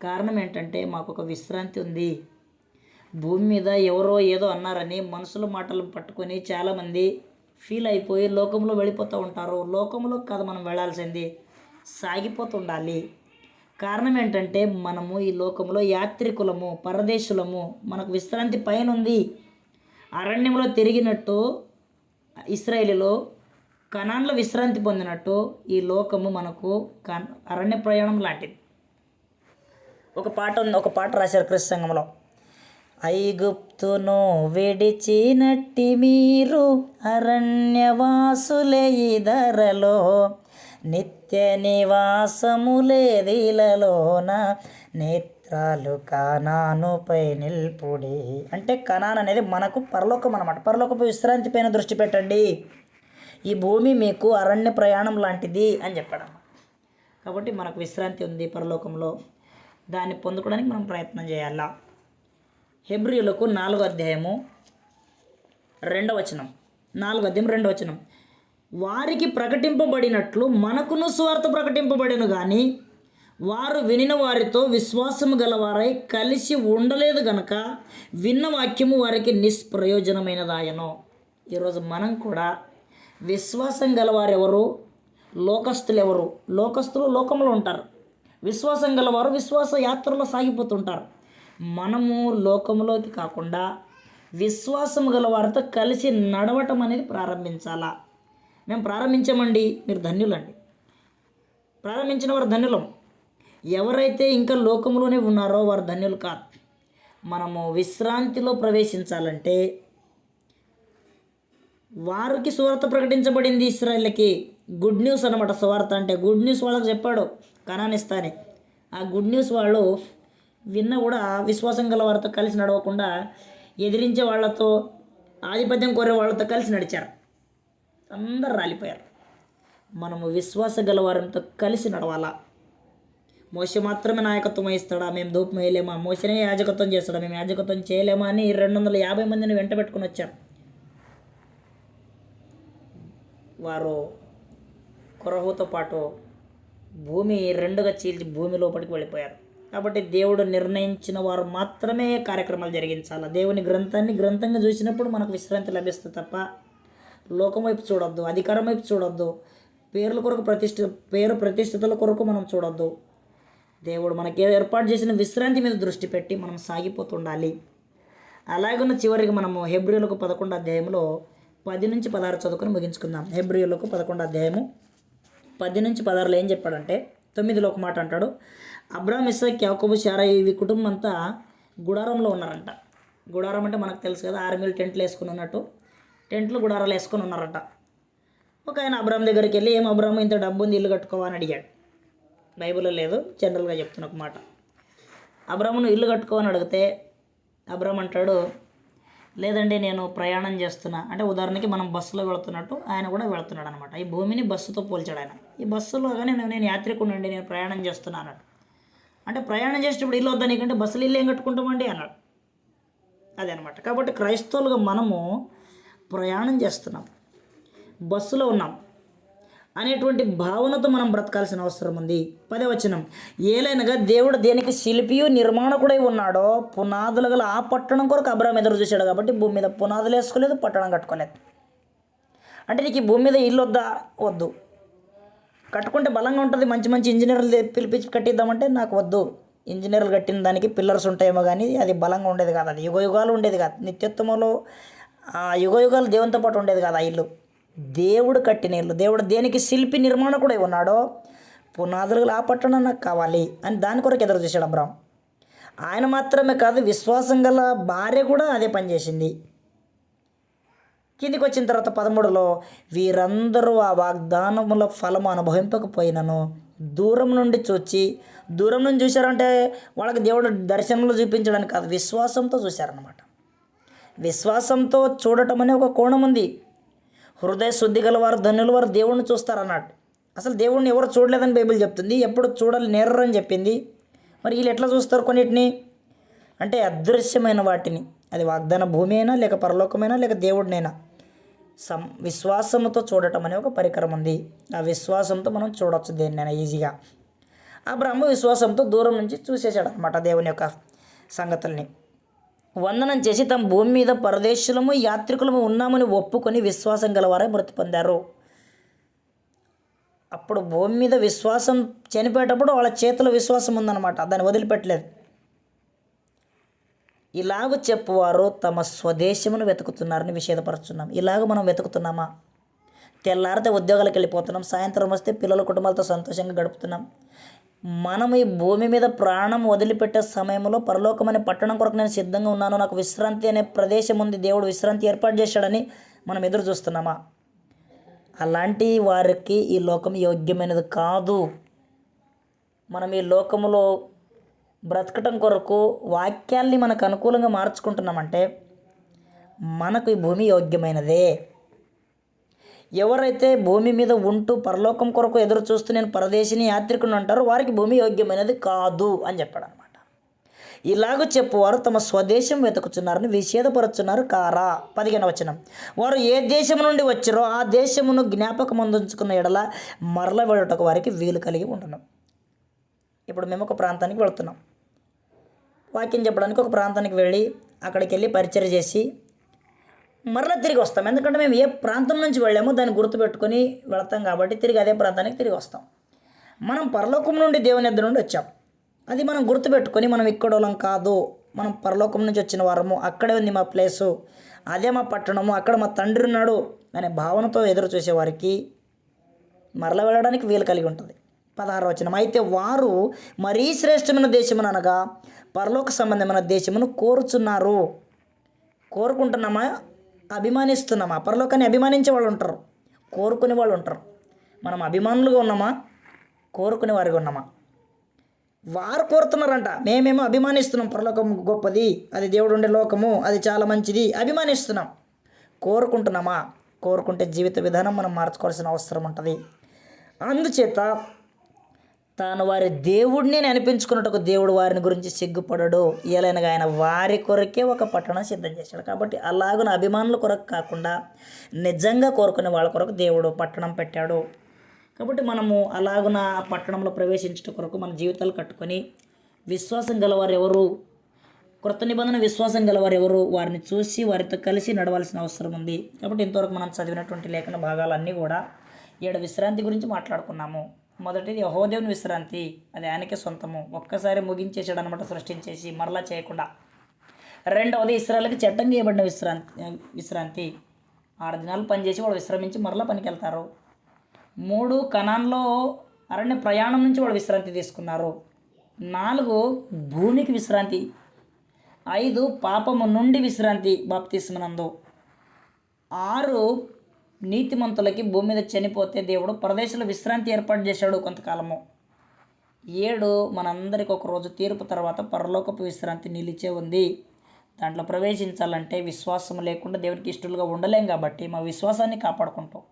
కారణం ఏంటంటే మాకు ఒక విశ్రాంతి ఉంది. భూమి మీద ఎవరో ఏదో అన్నారని మనుషుల మాటలు పట్టుకొని చాలామంది ఫీల్ అయిపోయి లోకంలో వెళ్ళిపోతూ ఉంటారు. లోకంలో కాదు మనం వెళ్ళాల్సింది, సాగిపోతుండాలి. కారణం ఏంటంటే మనము ఈ లోకంలో యాత్రికులము, పరదేశులము. మనకు విశ్రాంతి పైన ఉంది. అరణ్యంలో తిరిగినట్టు ఇశ్రాయేలులో కనాన్లో విశ్రాంతి పొందినట్టు ఈ లోకము మనకు అరణ్య ప్రయాణం లాంటిది. ఒక పాట రాశారు క్రీస్తు సంఘంలో. ఐగుప్తును విడిచినట్టి మీరు అరణ్యవాసులే ఈ ధరలో, నిత్య నివాసములేదిలలోన నేత్రాలు కనానుపై నిల్పుడి. అంటే కనాన్ అనేది మనకు పరలోకం అన్నమాట. పరలోకపు విశ్రాంతి పైన దృష్టి పెట్టండి, ఈ భూమి మీకు అరణ్య ప్రయాణం లాంటిది అని చెప్పాడు. కాబట్టి మనకు విశ్రాంతి ఉంది పరలోకంలో, దాన్ని పొందుకోవడానికి మనం ప్రయత్నం చేయాలా. హెబ్రీయులకు 4వ అధ్యాయము 2వ వచనం. 4వ అధ్యాయం 2వ వచనం. వారికి ప్రకటింపబడినట్లు మనకును సువార్త ప్రకటింపబడిను కానీ వారు వినిన వారితో విశ్వాసము గలవారై కలిసి ఉండలేదు గనక విన్న వాక్యము వారికి నిష్ప్రయోజనమైనదాయను. ఈరోజు మనం కూడా విశ్వాసం గలవారెవరు, లోకస్తులు ఎవరు? లోకస్తులు లోకంలో ఉంటారు, విశ్వాసం గలవారు విశ్వాస యాత్రలో సాగిపోతుంటారు. మనము లోకంలోకి కాకుండా విశ్వాసం గల వారితో కలిసి నడవటం అనేది ప్రారంభించాలా. మేము ప్రారంభించామండి, మీరు ధన్యులండి. ప్రారంభించిన వారు ధన్యులం. ఎవరైతే ఇంకా లోకంలోనే ఉన్నారో వారు ధన్యులు కాదు. మనము విశ్రాంతిలో ప్రవేశించాలంటే వారికి సువార్త ప్రకటించబడింది. ఇశ్రాయేలుకి గుడ్ న్యూస్ అనమాట. సువార్త అంటే గుడ్ న్యూస్ వాళ్ళకి చెప్పాడు కనానిస్తాని. ఆ గుడ్ న్యూస్ వాళ్ళు విన్న కూడా విశ్వాసం గల వారితో కలిసి నడవకుండా ఎదిరించే వాళ్ళతో, ఆధిపత్యం కోరే వాళ్ళతో కలిసి నడిచారు. అందరు రాలిపోయారు. మనము విశ్వాస గల వారితో కలిసి నడవాలా. మోషే మాత్రమే నాయకత్వం వహిస్తాడా, మేము ధూపం వేయలేమా? మోషనే యాజకత్వం చేస్తాడా, మేము యాజకత్వం చేయలేమా అని 250 మందిని వెంట పెట్టుకుని వచ్చారు. వారు కొరహుతో పాటు భూమి 2గా చీల్చి భూమి లోపలికి వెళ్ళిపోయారు. కాబట్టి దేవుడు నిర్ణయించిన వారు మాత్రమే కార్యక్రమాలు జరిగించాలి. దేవుని గ్రంథంగా చూసినప్పుడు మనకు విశ్రాంతి లభిస్తుంది తప్ప లోకం వైపు చూడొద్దు, అధికారం వైపు చూడొద్దు, పేర్ల కొరకు ప్రతిష్ఠితుల కొరకు మనం చూడొద్దు. దేవుడు మనకి ఏర్పాటు చేసిన విశ్రాంతి మీద దృష్టి పెట్టి మనం సాగిపోతుండాలి. అలాగున్న చివరికి మనము హెబ్రీయులకు 11వ అధ్యాయంలో 10 నుంచి 16 చదువుకొని ముగించుకుందాం. హెబ్రీయులకు 11వ అధ్యాయము 10 నుంచి 16లో ఏం చెప్పాడంటే, 9లో ఒక మాట అంటాడు. అబ్రాహాము, ఇస్సాకు, యాకోబు, శారా ఈ కుటుంబం అంతా గుడారంలో ఉన్నారంట. గుడారం అంటే మనకు తెలుసు కదా, ఆర్మీలు టెంట్లు వేసుకుని ఉన్నట్టు టెంట్లు గుడారాలు వేసుకొని ఉన్నారట. ఒక ఆయన అబ్రాహాము దగ్గరికి వెళ్ళి, ఏం అబ్రాహాము ఇంత డబ్బు ఉంది, ఇల్లు కట్టుకోవా అని అడిగాడు. బైబిల్లో లేదు, జనరల్గా చెప్తున్న ఒక మాట. అబ్రాహామును ఇల్లు కట్టుకోవని అడిగితే అబ్రాహాము అంటాడు, లేదండి నేను ప్రయాణం చేస్తున్నా. అంటే ఉదాహరణకి మనం బస్సులో వెళుతున్నట్టు ఆయన కూడా వెళుతున్నాడు అనమాట. ఈ భూమిని బస్సుతో పోల్చాడు ఆయన. ఈ బస్సులో కానీ నేను యాత్రికుడినండి, నేను ప్రయాణం చేస్తున్నా అన్నాడు. అంటే ప్రయాణం చేసేటప్పుడు ఇల్లు వద్దా నీకంటే బస్సులు ఇల్లు ఏం కట్టుకుంటామండి అన్నాడు. అదే అనమాట. కాబట్టి క్రైస్తవులుగా మనము ప్రయాణం చేస్తున్నాం, బస్సులో ఉన్నాం అనేటువంటి భావనతో మనం బ్రతకాల్సిన అవసరం ఉంది. 10వ వచనం. ఏలైనగా దేవుడు దేనికి శిల్పియు నిర్మాణకుడై ఉన్నాడో పునాదులు గల ఆ పట్టణం కొరకు అబ్రాహాము ఎదురు చూశాడు. కాబట్టి భూమి మీద పునాదులు వేసుకోలేదు, పట్టణం కట్టుకోలేదు. అంటే నీకు ఈ భూమి మీద ఇల్లు వద్దు, కట్టుకుంటే బలంగా ఉంటుంది, మంచి మంచి ఇంజనీర్లు పిలిపించి కట్టిద్దామంటే నాకు వద్దు. ఇంజనీర్లు కట్టిన దానికి పిల్లర్స్ ఉంటాయేమో కానీ అది బలంగా ఉండేది కాదు, అది యుగయుగాలు ఉండేది కాదు. నిత్యత్వంలో యుగయుగాలు దేవునితో పాటు ఉండేది కాదు ఆ ఇల్లు. దేవుడు కట్టిన ఇల్లు. దేవుడు దేనికి శిల్పి నిర్మాణకుడై ఉన్నాడో పునాదులు గల ఆ పట్టణం నాకు కావాలి అని దాని కొరకు ఎదురు చూశాడు అబ్రాహాము. ఆయన మాత్రమే కాదు, విశ్వాసం గల భార్య కూడా అదే పని చేసింది. కిందికి వచ్చిన తర్వాత 13లో, వీరందరూ ఆ వాగ్దానముల ఫలము అనుభవింపకపోయినను దూరం నుంచి చూశారంటే వాళ్ళకి దేవుడు దర్శనంలో చూపించడానికి కాదు, విశ్వాసంతో చూశారన్నమాట. విశ్వాసంతో చూడటం అనే ఒక కోణం ఉంది. హృదయ శుద్ధి గల వారు ధన్యులు, వారు దేవుణ్ణి చూస్తారన్నాడు. అసలు దేవుణ్ణి ఎవరు చూడలేదని బైబిల్ చెప్తుంది, ఎప్పుడు చూడాలి నేర్రు అని చెప్పింది. మరి వీళ్ళు ఎట్లా చూస్తారు కొన్నిటిని అంటే అదృశ్యమైన వాటిని, అది వాగ్దాన భూమి అయినా లేక పరలోకమైనా లేక దేవుడినైనా విశ్వాసంతో చూడటం అనే ఒక పరికరం ఉంది. ఆ విశ్వాసంతో మనం చూడవచ్చు దేన్నైనా ఈజీగా. అబ్రాహాము విశ్వాసంతో దూరం నుంచి చూసేశాడు అనమాట దేవుని యొక్క సంగతుల్ని. వందనం చేసి తమ భూమి మీద పరదేశులము యాత్రికులము ఉన్నామని ఒప్పుకొని విశ్వాసం గలవారే మృతి పొందారు. అప్పుడు భూమి మీద విశ్వాసం చనిపోయేటప్పుడు వాళ్ళ చేతిలో విశ్వాసం ఉందన్నమాట, దాన్ని వదిలిపెట్టలేదు. ఇలాగ చెప్పువారు తమ స్వదేశమును వెతుకుతున్నారని విషేదపరుచున్నాం. ఇలాగ మనం వెతుకుతున్నామా? తెల్లారితే ఉద్యోగాలకు వెళ్ళిపోతున్నాం, సాయంత్రం వస్తే పిల్లల కుటుంబాలతో సంతోషంగా గడుపుతున్నాం. మనం ఈ భూమి మీద ప్రాణం వదిలిపెట్టే సమయంలో పరలోకం అనే పట్టణం కొరకు నేను సిద్ధంగా ఉన్నాను, నాకు విశ్రాంతి అనే ప్రదేశం ఉంది, దేవుడు విశ్రాంతి ఏర్పాటు చేశాడని మనం ఎదురు చూస్తున్నామా? అలాంటి వారికి ఈ లోకం యోగ్యమైనది కాదు. మనం ఈ లోకములో బ్రతకటం కొరకు వాక్యాల్ని మనకు అనుకూలంగా మార్చుకుంటున్నామంటే మనకు ఈ భూమి యోగ్యమైనదే. ఎవరైతే భూమి మీద ఉంటూ పరలోకం కొరకు ఎదురు చూస్తూ నేను పరదేశిని యాత్రికుని అంటారో వారికి భూమి యోగ్యమైనది కాదు అని చెప్పాడు అనమాట. ఇలాగ చెప్పువారు తమ స్వదేశం వెతుకుచున్నారని విషేదపరుచున్నారు కారా. 15వ వచనం, వారు ఏ దేశం నుండి వచ్చారో ఆ దేశమును జ్ఞాపకం అందించుకున్న ఎడల మరల వెళ్ళటకు వారికి వీలు కలిగి ఉండను. ఇప్పుడు మేము ఒక ప్రాంతానికి వెళుతున్నాం, వాక్యం చెప్పడానికి ఒక ప్రాంతానికి వెళ్ళి అక్కడికి వెళ్ళి పరిచర్య చేసి మరలా తిరిగి వస్తాం. ఎందుకంటే మేము ఏ ప్రాంతం నుంచి వెళ్ళామో దాన్ని గుర్తుపెట్టుకొని వెళతాం కాబట్టి తిరిగి అదే ప్రాంతానికి తిరిగి వస్తాం. మనం పరలోకం నుండి దేవుని యొద్ద నుండి వచ్చాం, అది మనం గుర్తుపెట్టుకొని మనం ఇక్కడోళ్ళం కాదు, మనం పరలోకం నుంచి వచ్చిన వారము, అక్కడే ఉంది మా ప్లేసు, అదే మా పట్టణము, అక్కడ మా తండ్రి ఉన్నాడు అనే భావనతో ఎదురు చూసేవారికి మరల వెళ్ళడానికి వీలు కలిగి ఉంటుంది. 16వ వచనం, అయితే వారు మరీ శ్రేష్టమైన దేశమును అనగా పరలోక సంబంధమైన దేశమును కోరుచున్నారు. కోరుకుంటున్నామా? అభిమానిస్తున్నామా? పరలోకాన్ని అభిమానించే వాళ్ళు ఉంటారు, కోరుకునే వాళ్ళు ఉంటారు. మనం అభిమానులుగా ఉన్నామా? కోరుకునే వారిగా ఉన్నామా? వారు కోరుతున్నారంట, మేమేమో అభిమానిస్తున్నాం, పరలోకం గొప్పది, అది దేవుడు ఉండే లోకము, అది చాలా మంచిది, అభిమానిస్తున్నాం. కోరుకుంటున్నామా? కోరుకుంటే జీవిత విధానం మనం మార్చుకోవాల్సిన అవసరం ఉంటుంది. అందుచేత తాను వారి దేవుడిని అనిపించుకున్నట్టు దేవుడు వారిని గురించి సిగ్గుపడడు, ఏలైనగా ఆయన వారి కొరకే ఒక పట్టణం సిద్ధం చేశాడు. కాబట్టి అలాగున అభిమానుల కొరకు కాకుండా నిజంగా కోరుకునే వాళ్ళ కొరకు దేవుడు పట్టణం పెట్టాడు. కాబట్టి మనము అలాగున ఆ పట్టణంలో ప్రవేశించడం కొరకు మన జీవితాలు కట్టుకొని విశ్వాసం గలవారు ఎవరు, కృత నిబంధన విశ్వాసం గలవారు ఎవరు, వారిని చూసి వారితో కలిసి నడవాల్సిన అవసరం ఉంది. కాబట్టి ఇంతవరకు మనం చదివినటువంటి లేఖన భాగాలన్నీ కూడా 7 విశ్రాంతి గురించి మాట్లాడుకున్నాము. మొదటిది యెహోవా దేవుని విశ్రాంతి, అది ఆయనకే సొంతము, ఒక్కసారి ముగించేసాడు అనమాట, సృష్టించేసి మరలా చేయకుండా. రెండవది ఇశ్రాయేలుకి చట్టం చేయబడిన విశ్రాంతి 6 దినాలు పనిచేసి వాళ్ళు విశ్రమించి మరలా పనికి వెళ్తారు. 3 కనాన్లో అరణ్య ప్రయాణం నుంచి వాళ్ళు విశ్రాంతి తీసుకున్నారు. 4 భూమికి విశ్రాంతి. 5 పాపము నుండి విశ్రాంతి బాప్తిస్మనందు. 6 నీతిమంతులకి భూమి మీద చనిపోతే దేవుడు పరదేశంలో విశ్రాంతి ఏర్పాటు చేశాడు కొంతకాలము. 7 మనందరికి ఒకరోజు తీర్పు తర్వాత పరలోకపు విశ్రాంతి నిలిచే ఉంది. దాంట్లో ప్రవేశించాలంటే విశ్వాసం లేకుండా దేవునికి ఇష్టలుగా ఉండలేం. కాబట్టి మా విశ్వాసాన్ని కాపాడుకుంటాం,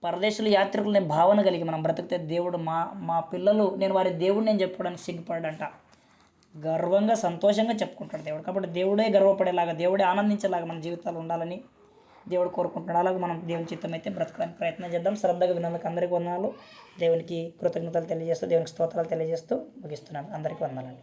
పరదేశంలో యాత్రికులనే భావన కలిగి మనం బ్రతికితే దేవుడు మా పిల్లలు నేను వారి దేవుడిని నేను చెప్పుకోవడానికి సిగ్గుపడంట, గర్వంగా సంతోషంగా చెప్పుకుంటాడు దేవుడు. కాబట్టి దేవుడే గర్వపడేలాగా, దేవుడే ఆనందించేలాగా మన జీవితాలు ఉండాలని దేవుడు కోరుకుంటున్నాడు. అలాగే మనం దేవుని చిత్తం అయితే బ్రతకడానికి ప్రయత్నం చేద్దాం. శ్రద్ధగా విన్నందుకు అందరికీ వందనాలు. దేవునికి కృతజ్ఞతలు తెలియజేస్తూ, దేవునికి స్తోత్రాలు తెలియజేస్తూ ముగిస్తున్నాను. అందరికీ వందనాలు.